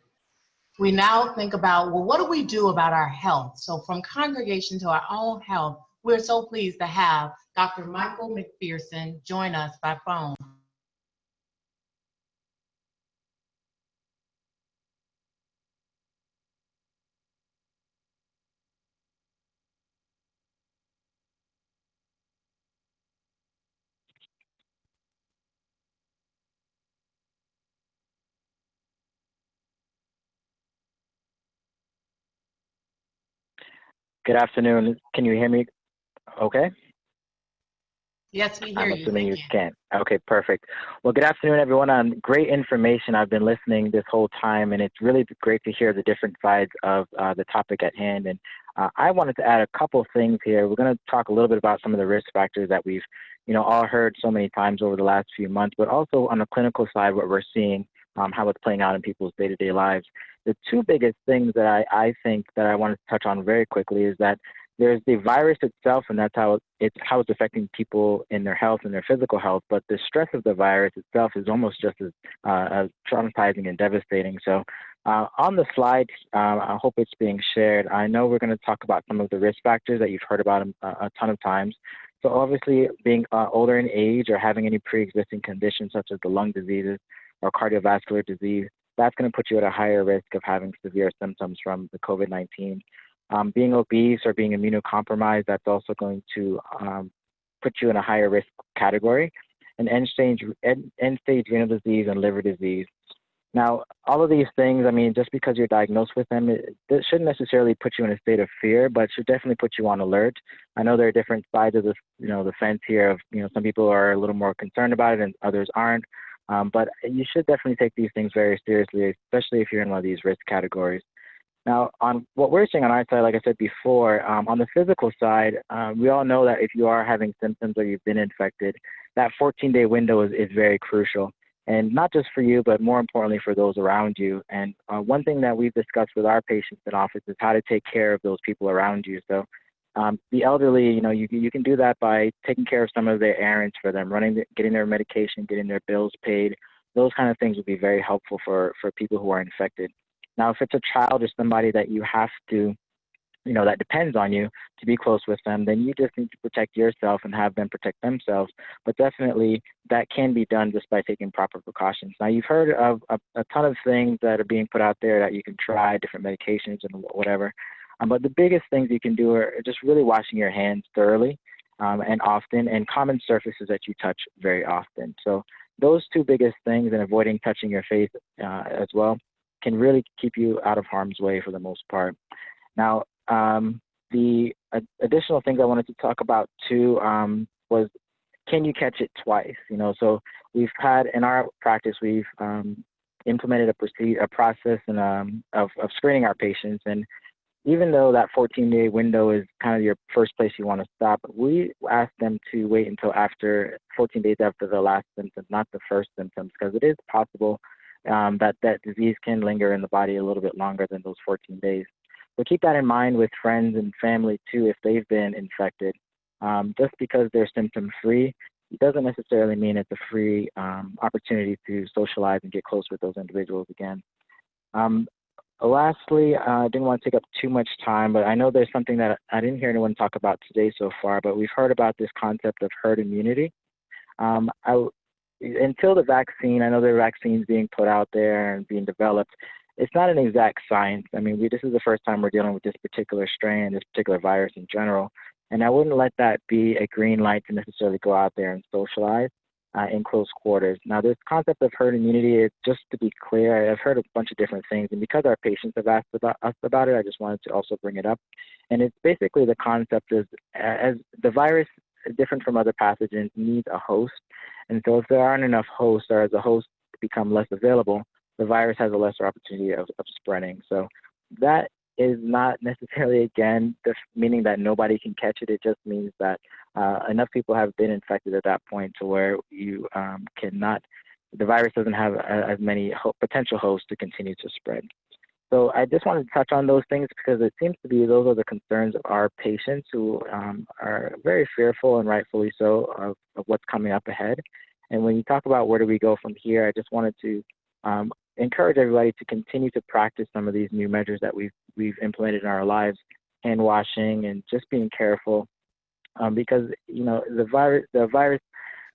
we now think about, well, what do we do about our health? So from congregation to our own health, we're so pleased to have Dr. Michael McPherson join us by phone. Good afternoon. Can you hear me okay? Yes, we hear I'm you. assuming you Thank can. Okay, perfect. Well, good afternoon, everyone. Great information. I've been listening this whole time, and it's really great to hear the different sides of the topic at hand. And I wanted to add a couple things here. We're going to talk a little bit about some of the risk factors that we've, all heard so many times over the last few months, but also on the clinical side, what we're seeing, how it's playing out in people's day-to-day lives. The two biggest things that I think that I wanted to touch on very quickly is that there's the virus itself, and that's how it's affecting people in their health and their physical health. But the stress of the virus itself is almost just as traumatizing and devastating. So on the slide, I hope it's being shared. I know we're going to talk about some of the risk factors that you've heard about a ton of times. So obviously, being older in age or having any pre-existing conditions such as the lung diseases or cardiovascular disease, that's going to put you at a higher risk of having severe symptoms from the COVID-19. Being obese or being immunocompromised, that's also going to put you in a higher risk category. And end-stage renal disease and liver disease. Now, all of these things, I mean, just because you're diagnosed with them, it shouldn't necessarily put you in a state of fear, but should definitely put you on alert. I know there are different sides of this, the fence here of, some people are a little more concerned about it and others aren't. But you should definitely take these things very seriously, especially if you're in one of these risk categories. Now, on what we're seeing on our side, like I said before, on the physical side, we all know that if you are having symptoms or you've been infected, that 14-day window is very crucial. And not just for you, but more importantly for those around you. And one thing that we've discussed with our patients in office is how to take care of those people around you. So the elderly, you can do that by taking care of some of their errands for them, getting their medication, getting their bills paid. Those kind of things would be very helpful for people who are infected. Now, if it's a child or somebody that you have to, that depends on you to be close with them, then you just need to protect yourself and have them protect themselves. But definitely that can be done just by taking proper precautions. Now, you've heard of a ton of things that are being put out there that you can try, different medications and whatever. But the biggest things you can do are just really washing your hands thoroughly and often, and common surfaces that you touch very often. So those two biggest things, and avoiding touching your face as well, can really keep you out of harm's way for the most part. Now, the additional things I wanted to talk about too was, can you catch it twice? So we've had, in our practice, we've implemented a process and of screening our patients. And even though that 14-day window is kind of your first place you want to stop, we ask them to wait until after 14 days after the last symptom, not the first symptoms, because it is possible that disease can linger in the body a little bit longer than those 14 days. So keep that in mind with friends and family too, if they've been infected. Just because they're symptom-free, it doesn't necessarily mean it's a free opportunity to socialize and get close with those individuals again. Lastly, I didn't want to take up too much time, but I know there's something that I didn't hear anyone talk about today so far, but we've heard about this concept of herd immunity. Until the vaccine, I know there are vaccines being put out there and being developed. It's not an exact science. I mean, this is the first time we're dealing with this particular strain, this particular virus in general. And I wouldn't let that be a green light to necessarily go out there and socialize in close quarters. Now, this concept of herd immunity, is just to be clear, I've heard a bunch of different things. And because our patients have asked us about it, I just wanted to also bring it up. And it's basically the concept is, as the virus, different from other pathogens, needs a host. And so if there aren't enough hosts, or as the hosts become less available, the virus has a lesser opportunity of spreading. So that is not necessarily, again, meaning that nobody can catch it. It just means that enough people have been infected at that point to where you the virus doesn't have as many potential hosts to continue to spread. So I just wanted to touch on those things because it seems to be those are the concerns of our patients who are very fearful, and rightfully so, of what's coming up ahead. And when you talk about where do we go from here, I just wanted to encourage everybody to continue to practice some of these new measures that we've implemented in our lives, hand washing and just being careful, because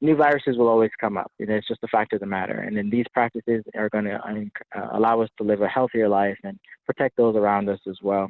new viruses will always come up. It's just a fact of the matter. And then these practices are going to allow us to live a healthier life and protect those around us as well.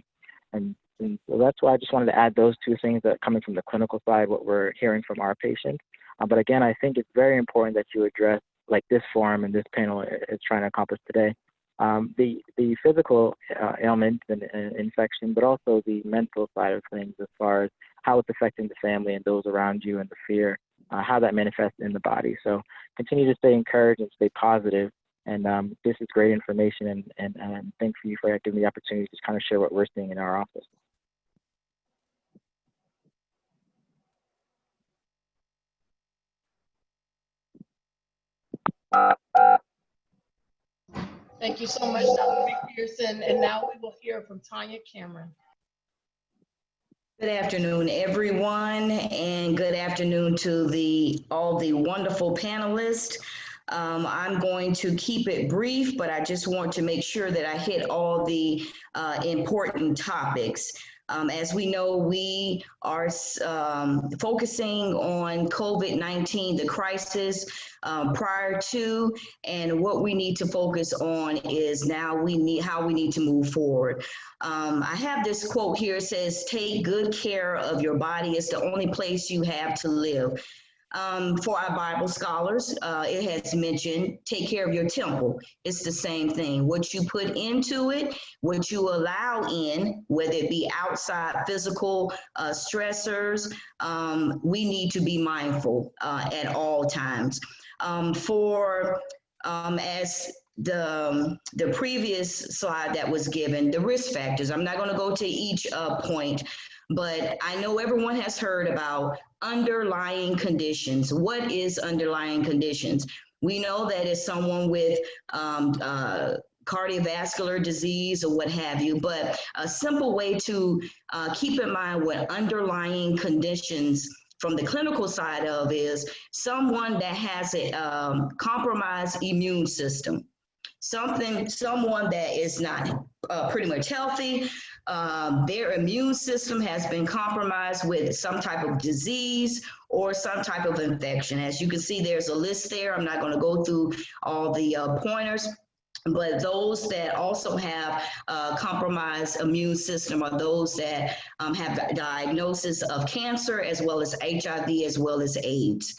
And so that's why I just wanted to add those two things that coming from the clinical side, what we're hearing from our patients. But again, I think it's very important that you address, like this forum and this panel is trying to accomplish today, the physical ailments and infection, but also the mental side of things as far as how it's affecting the family and those around you, and the fear, how that manifests in the body. So continue to stay encouraged and stay positive. And this is great information, and thank you for giving me the opportunity to kind of share what we're seeing in our office. Thank you so much, Dr. McPherson. And now we will hear from Tanya Cameron. Good afternoon, everyone, and good afternoon to all the wonderful panelists. I'm going to keep it brief, but I just want to make sure that I hit all the important topics. As we know, we are focusing on COVID-19, the crisis prior to, and what we need to focus on is how we need to move forward. I have this quote here. It says, "Take good care of your body. It's the only place you have to live." For our Bible scholars, it has mentioned take care of your temple. It's the same thing. What you put into it, what you allow in, whether it be outside physical stressors, we need to be mindful at all times. As the previous slide that was given, the risk factors, I'm not going to go to each point, but I know everyone has heard about underlying conditions. What is underlying conditions? We know that it's someone with cardiovascular disease or what have you, but a simple way to keep in mind what underlying conditions from the clinical side of is someone that has a compromised immune system. Someone that is not pretty much healthy, their immune system has been compromised with some type of disease or some type of infection. As you can see, there's a list there. I'm not going to go through all the pointers, but those that also have compromised immune system are those that have diagnosis of cancer as well as HIV as well as AIDS.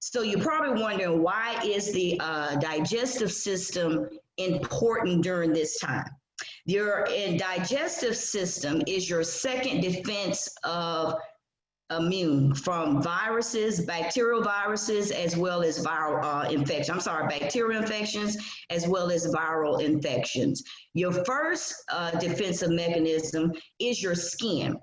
So you're probably wondering, why is the digestive system important during this time? Your digestive system is your second defense of immune from viruses, bacterial viruses, as well as viral infections. Bacterial infections as well as viral infections. Your first defensive mechanism is your skin,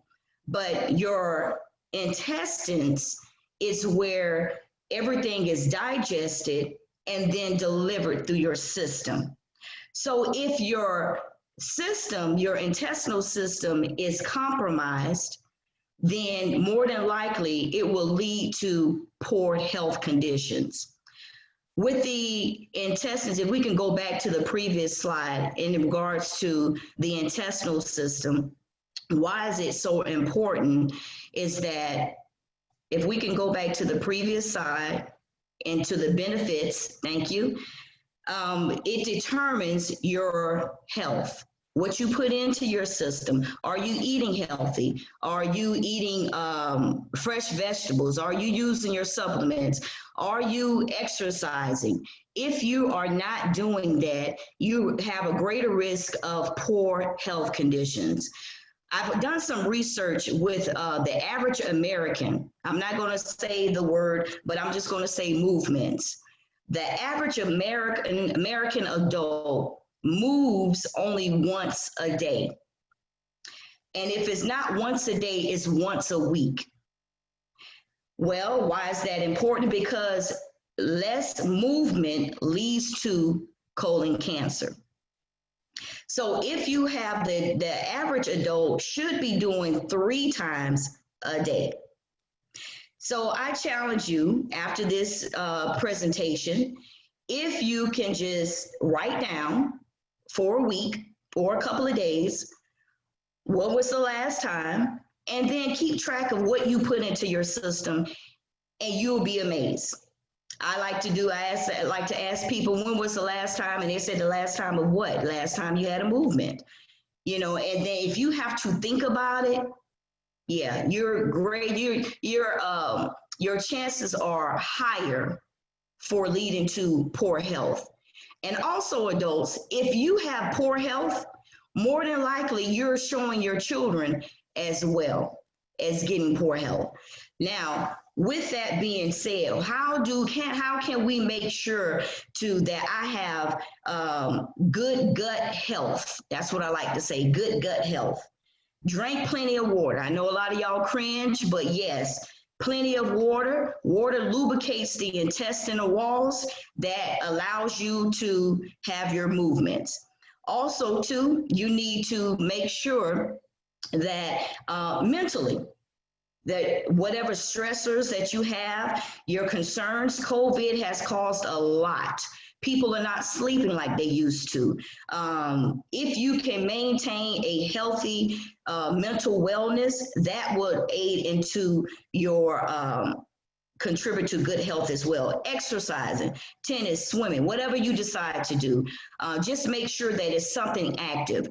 but your intestines is where everything is digested and then delivered through your system. So if your system, your intestinal system is compromised, then more than likely it will lead to poor health conditions. With the intestines, if we can go back to the previous slide in regards to the intestinal system, why is it so important is that if we can go back to the previous slide and to the benefits, thank you, it determines your health. What you put into your system. Are you eating healthy? Are you eating fresh vegetables? Are you using your supplements? Are you exercising? If you are not doing that, you have a greater risk of poor health conditions. I've done some research with the average American. I'm not going to say the word, but I'm just going to say movements. The average American adult moves only once a day. And if it's not once a day, it's once a week. Well, why is that important? Because less movement leads to colon cancer. So if you have the average adult should be doing 3 times a day. So I challenge you after this presentation, if you can just write down for a week or a couple of days, what was the last time, and then keep track of what you put into your system, and you'll be amazed. I like to ask people, when was the last time? And they said the last time of what? Last time you had a movement, and then if you have to think about it, yeah, you're great. Your chances are higher for leading to poor health. And also adults, if you have poor health, more than likely you're showing your children as well as getting poor health. Now, with that being said, how can we make sure that I have good gut health? That's what I like to say, good gut health. Drink plenty of water. I know a lot of y'all cringe, but yes, Plenty of water. Water lubricates the intestinal walls that allows you to have your movements. Also, too, you need to make sure that mentally, that whatever stressors that you have, your concerns, COVID has caused a lot. People are not sleeping like they used to. If you can maintain a healthy mental wellness, that would aid into your contribute to good health as well. Exercising, tennis, swimming, whatever you decide to do, just make sure that it's something active.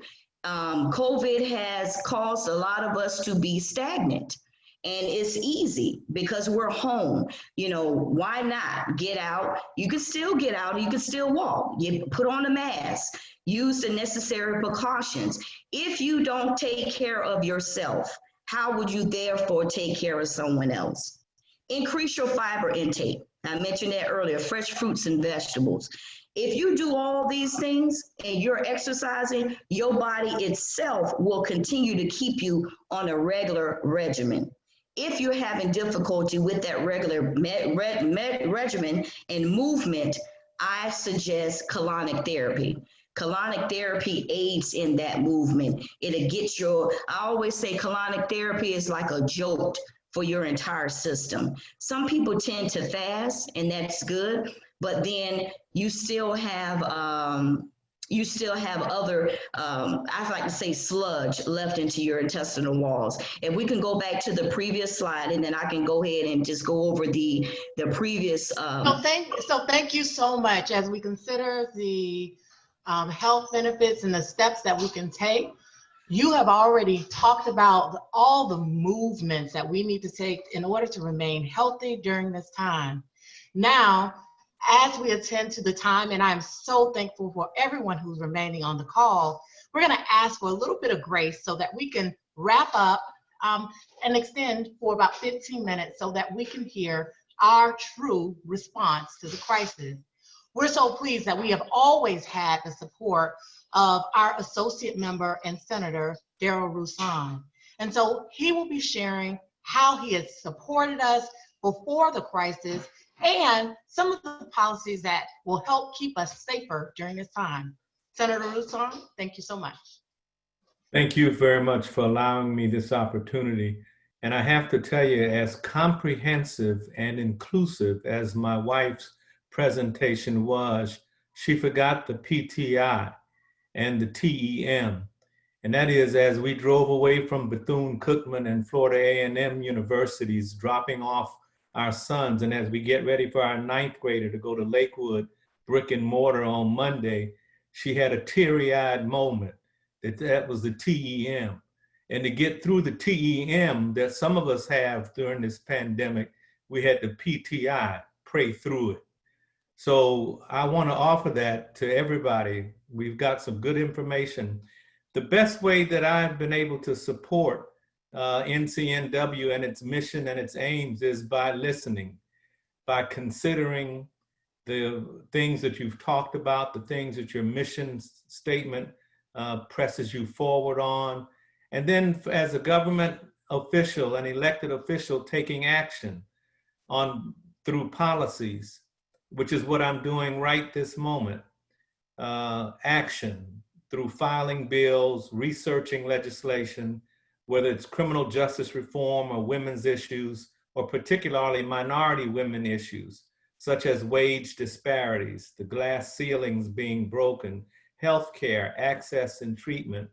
COVID has caused a lot of us to be stagnant. And it's easy because we're home. You know, why not get out? You can still get out, you can still walk. You put on a mask, use the necessary precautions. If you don't take care of yourself, how would you therefore take care of someone else? Increase your fiber intake. I mentioned that earlier, fresh fruits and vegetables. If you do all these things and you're exercising, your body itself will continue to keep you on a regular regimen. If you're having difficulty with that regular regimen and movement, I suggest colonic therapy. Colonic therapy aids in that movement. It'll get your, I always say colonic therapy is like a jolt for your entire system. Some people tend to fast, and that's good, but then you still have other, I like to say sludge left into your intestinal walls. If we can go back to the previous slide, and then I can go ahead and just go over the previous. So thank you so much. As we consider the health benefits and the steps that we can take, you have already talked about all the movements that we need to take in order to remain healthy during this time. Now, as we attend to the time, and I'm so thankful for everyone who's remaining on the call, we're going to ask for a little bit of grace so that we can wrap up and extend for about 15 minutes so that we can hear our true response to the crisis. We're so pleased that we have always had the support of our associate member and Senator Darrell Roussan. And so he will be sharing how he has supported us before the crisis and some of the policies that will help keep us safer during this time. Senator Roussan, thank you so much. Thank you very much for allowing me this opportunity. And I have to tell you, as comprehensive and inclusive as my wife's presentation was, she forgot the PTI and the TEM. And that is, as we drove away from Bethune-Cookman and Florida A&M universities, dropping off our sons, and as we get ready for our 9th grader to go to Lakewood brick and mortar on Monday, she had a teary-eyed moment that was the TEM. And to get through the TEM that some of us have during this pandemic, we had the PTI, pray through it. So I want to offer that to everybody. We've got some good information. The best way that I've been able to support NCNW and its mission and its aims is by listening, by considering the things that you've talked about, the things that your mission statement presses you forward on. And then as a government official, an elected official, taking action through policies, which is what I'm doing right this moment. Action through filing bills, researching legislation, whether it's criminal justice reform or women's issues, or particularly minority women issues, such as wage disparities, the glass ceilings being broken, healthcare, access and treatment.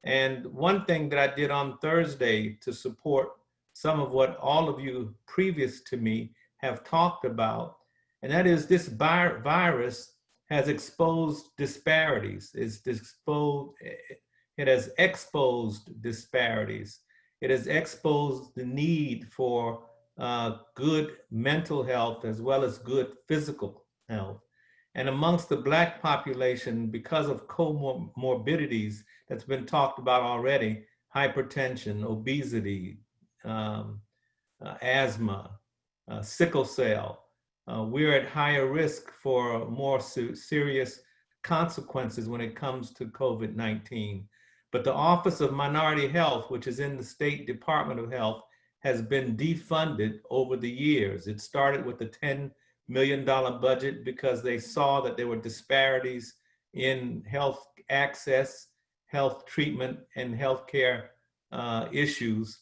And one thing that I did on Thursday to support some of what all of you previous to me have talked about, and that is this virus has exposed disparities. It has exposed disparities. It has exposed the need for good mental health as well as good physical health. And amongst the Black population, because of comorbidities that's been talked about already, hypertension, obesity, asthma, sickle cell, we're at higher risk for more serious consequences when it comes to COVID-19. But the Office of Minority Health, which is in the State Department of Health, has been defunded over the years. It started with the $10 million budget because they saw that there were disparities in health access, health treatment, and healthcare issues.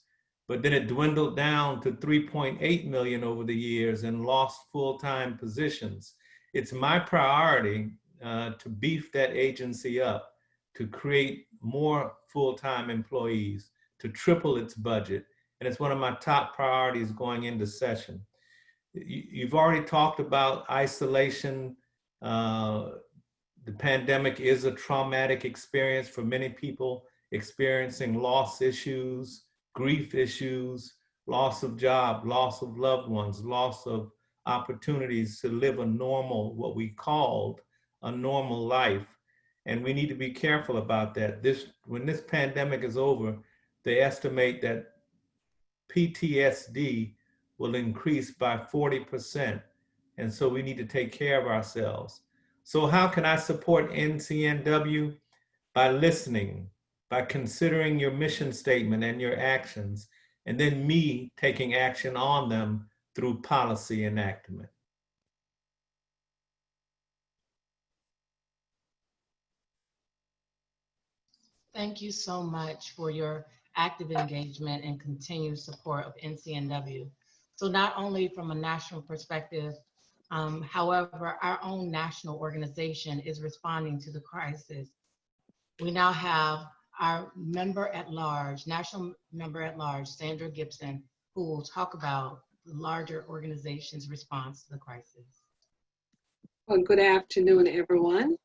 But then it dwindled down to 3.8 million over the years and lost full-time positions. It's my priority to beef that agency up, to create more full-time employees, to triple its budget. And it's one of my top priorities going into session. You've already talked about isolation. The pandemic is a traumatic experience for many people, experiencing loss issues, grief issues, loss of job, loss of loved ones, loss of opportunities to live a normal, what we called a normal life. And we need to be careful about that. When this pandemic is over, they estimate that PTSD will increase by 40%. And so we need to take care of ourselves. So how can I support NCNW? By listening, by considering your mission statement and your actions, and then me taking action on them through policy enactment. Thank you so much for your active engagement and continued support of NCNW. So not only from a national perspective, however, our own national organization is responding to the crisis. We now have our national member at large, Sandra Gibson, who will talk about the larger organization's response to the crisis. Well, good afternoon, everyone.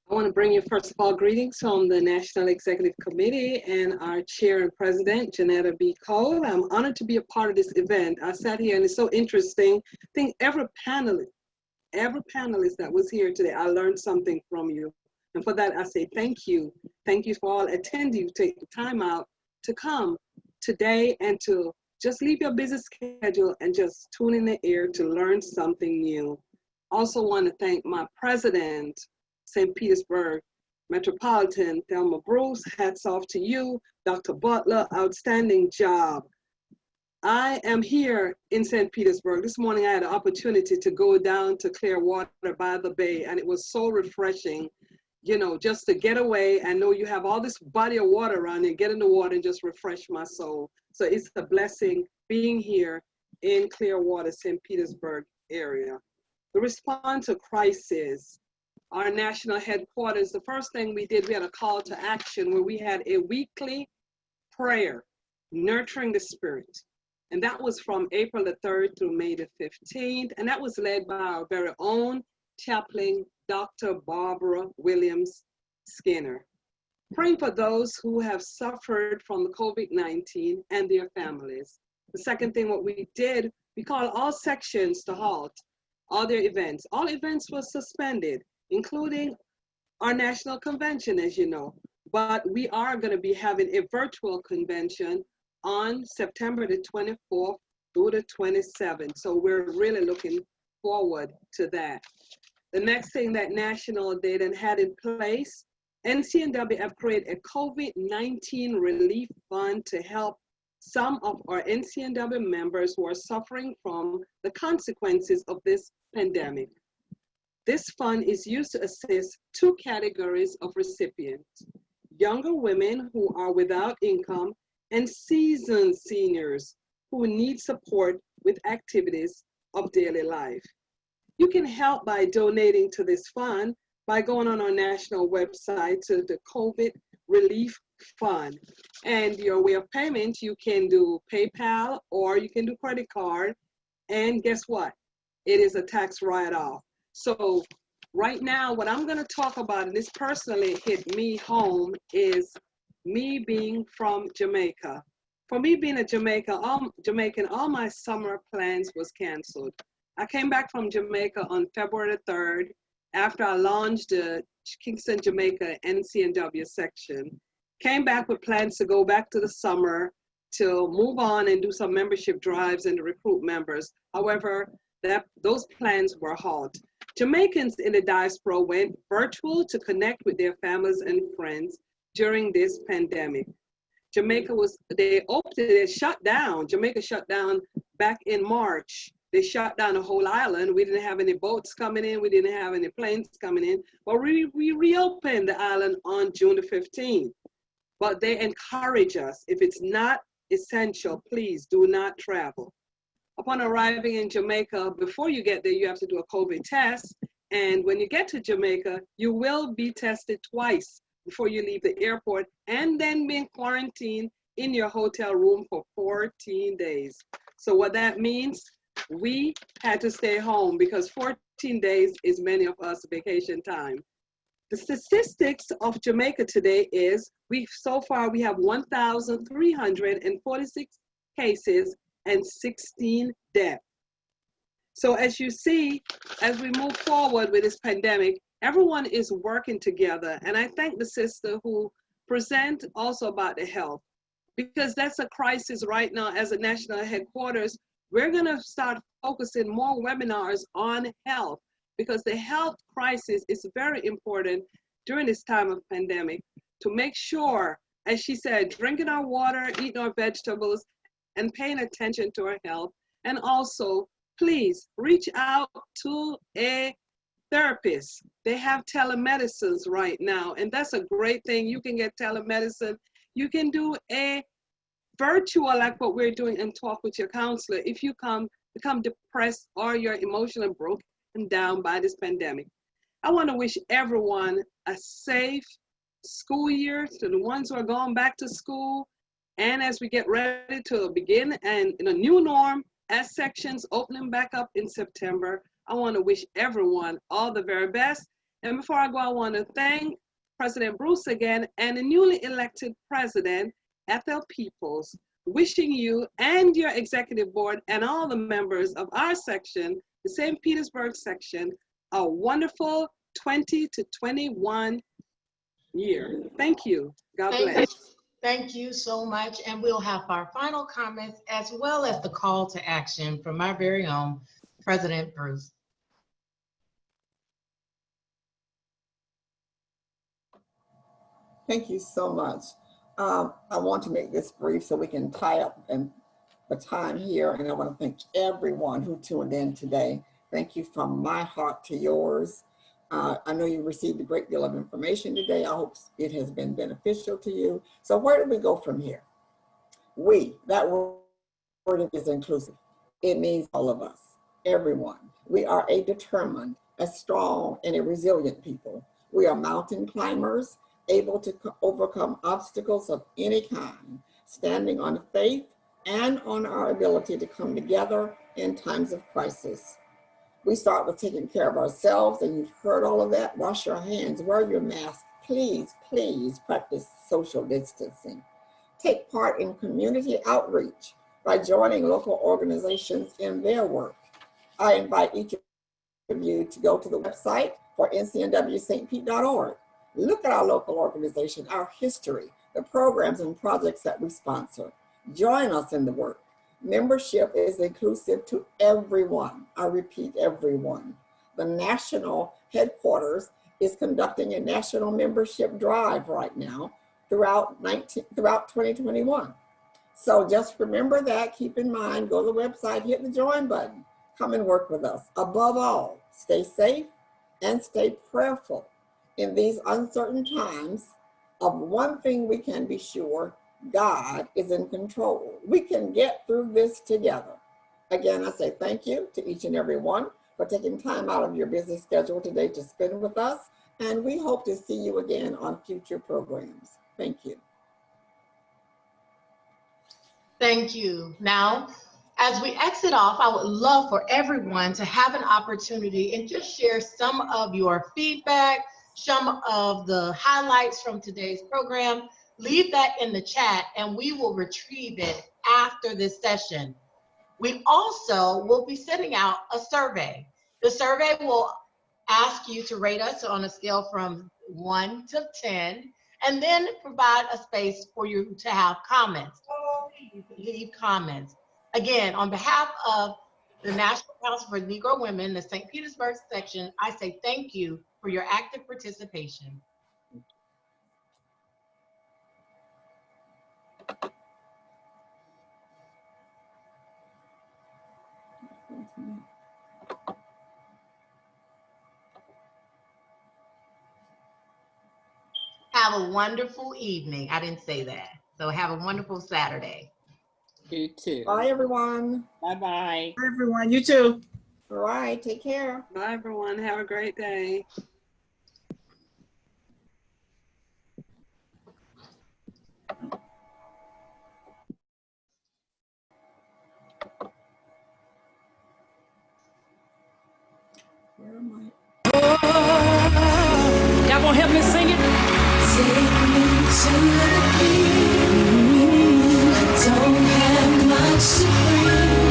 I want to bring you, first of all, greetings from the National Executive Committee and our chair and president, Janetta B. Cole. I'm honored to be a part of this event. I sat here and it's so interesting. I think every panelist that was here today, I learned something from you. And for that, I say thank you. Thank you for all attending, take the time out to come today and to just leave your busy schedule and just tune in the ear to learn something new. Also want to thank my president, St. Petersburg Metropolitan, Thelma Bruce, hats off to you. Dr. Butler, outstanding job. I am here in St. Petersburg. This morning I had an opportunity to go down to Clearwater by the bay, and it was so refreshing, you know, just to get away. I know you have all this body of water around you, get in the water and just refresh my soul. So it's a blessing being here in Clearwater, St. Petersburg area. The response to crisis. Our national headquarters, the first thing we did, we had a call to action where we had a weekly prayer, nurturing the spirit. And that was from April the 3rd through May the 15th. And that was led by our very own chaplain, Dr. Barbara Williams Skinner. Praying for those who have suffered from the COVID-19 and their families. The second thing, what we did, we called all sections to halt all their events. All events were suspended, including our national convention, as you know. But we are going to be having a virtual convention on September the 24th through the 27th. So we're really looking forward to that. The next thing that national data had in place, NCNW have created a COVID-19 relief fund to help some of our NCNW members who are suffering from the consequences of this pandemic. This fund is used to assist two categories of recipients: younger women who are without income and seasoned seniors who need support with activities of daily life. You can help by donating to this fund by going on our national website to the COVID Relief Fund. And your way of payment, you can do PayPal or you can do credit card. And guess what? It is a tax write-off. So right now, what I'm going to talk about, and this personally hit me home, is me being from Jamaica. For me being a Jamaican, all my summer plans was canceled. I came back from Jamaica on February the 3rd after I launched the Kingston, Jamaica NCNW section. Came back with plans to go back to the summer to move on and do some membership drives and to recruit members. However, those plans were halted. Jamaicans in the diaspora went virtual to connect with their families and friends during this pandemic. Jamaica they shut down. Jamaica shut down back in March. They shut down the whole island. We didn't have any boats coming in. We didn't have any planes coming in. But we reopened the island on June the 15th. But they encourage us, if it's not essential, please do not travel. Upon arriving in Jamaica, before you get there, you have to do a COVID test. And when you get to Jamaica, you will be tested twice before you leave the airport, and then be in quarantine in your hotel room for 14 days. So what that means, we had to stay home because 14 days is many of us vacation time. The statistics of Jamaica today is so far we have 1,346 cases and 16 deaths. So as you see, as we move forward with this pandemic, everyone is working together. And I thank the sister who present also about the health, because that's a crisis right now. As a national headquarters, we're gonna start focusing more webinars on health, because the health crisis is very important during this time of pandemic, to make sure, as she said, drinking our water, eating our vegetables, and paying attention to our health. And also, please reach out to a therapist. They have telemedicines right now, and that's a great thing. You can get telemedicine. You can do a virtual, like what we're doing, and talk with your counselor if you become depressed or you're emotionally broken down by this pandemic. I want to wish everyone a safe school year, to the ones who are going back to school. And as we get ready to begin and in a new norm, as sections opening back up in September, I want to wish everyone all the very best. And before I go, I want to thank President Bruce again and the newly elected president, Ethel Peoples, wishing you and your executive board and all the members of our section, the St. Petersburg section, a wonderful 20 to 21 year. Thank you. God bless. Thank you so much. And we'll have our final comments as well as the call to action from our very own President Bruce. Thank you so much. I want to make this brief so we can tie up the time here. And I want to thank everyone who tuned in today. Thank you from my heart to yours. I know you received a great deal of information today. I hope it has been beneficial to you. So where do we go from here? That word is inclusive. It means all of us, everyone. We are a determined, a strong, and a resilient people. We are mountain climbers, able to overcome obstacles of any kind, standing on faith and on our ability to come together in times of crisis. We start with taking care of ourselves, and you've heard all of that. Wash your hands, wear your mask. Please, please practice social distancing. Take part in community outreach by joining local organizations in their work. I invite each of you to go to the website for ncnwstpete.org. Look at our local organization, our history, the programs and projects that we sponsor. Join us in the work. Membership is inclusive to everyone. I repeat, everyone. The national headquarters is conducting a national membership drive right now throughout 2021. So just remember that, keep in mind, go to the website, hit the join button, come and work with us. Above all, stay safe and stay prayerful. In these uncertain times, of one thing we can be sure, God is in control. We can get through this together. Again, I say thank you to each and every one for taking time out of your busy schedule today to spend with us. And we hope to see you again on future programs. Thank you. Thank you. Now, as we exit off, I would love for everyone to have an opportunity and just share some of your feedback, some of the highlights from today's program. Leave that in the chat and we will retrieve it after this session. We also will be sending out a survey. The survey will ask you to rate us on a scale from 1 to 10, and then provide a space for you to have comments. Leave comments. Again, on behalf of the National Council for Negro Women, the St. Petersburg section, I say thank you for your active participation. Have a wonderful evening. I didn't say that. So have a wonderful Saturday. You too. Bye, everyone. Bye-bye. Hi, everyone. You too. All right, take care. Bye, everyone. Have a great day. Where am Y'all gonna help me sing it? Take me to the beat. I don't have much to bring.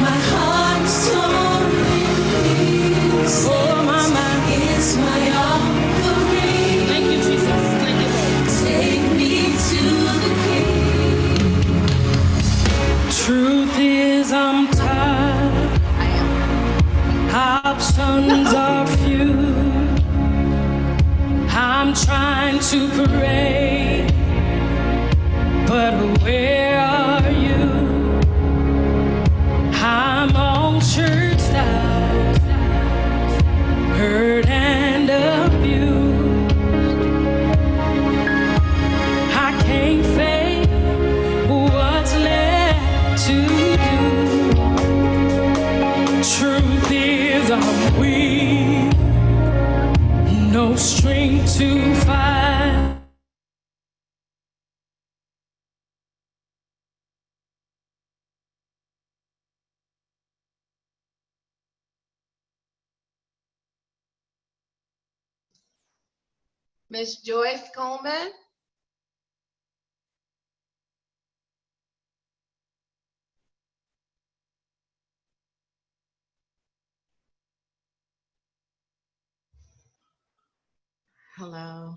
My heart is torn in pieces. Oh, my mind is my offering. Thank you, Jesus. Thank you, Lord. Take me to the king. Truth is, I'm tired. Options are few. I'm trying to pray, but where are you? I'm on church style, hurt and abused. I can't fake what's left to do. Truth is, I'm weak, no strength to fight. Miss Joyce Coleman. Hello.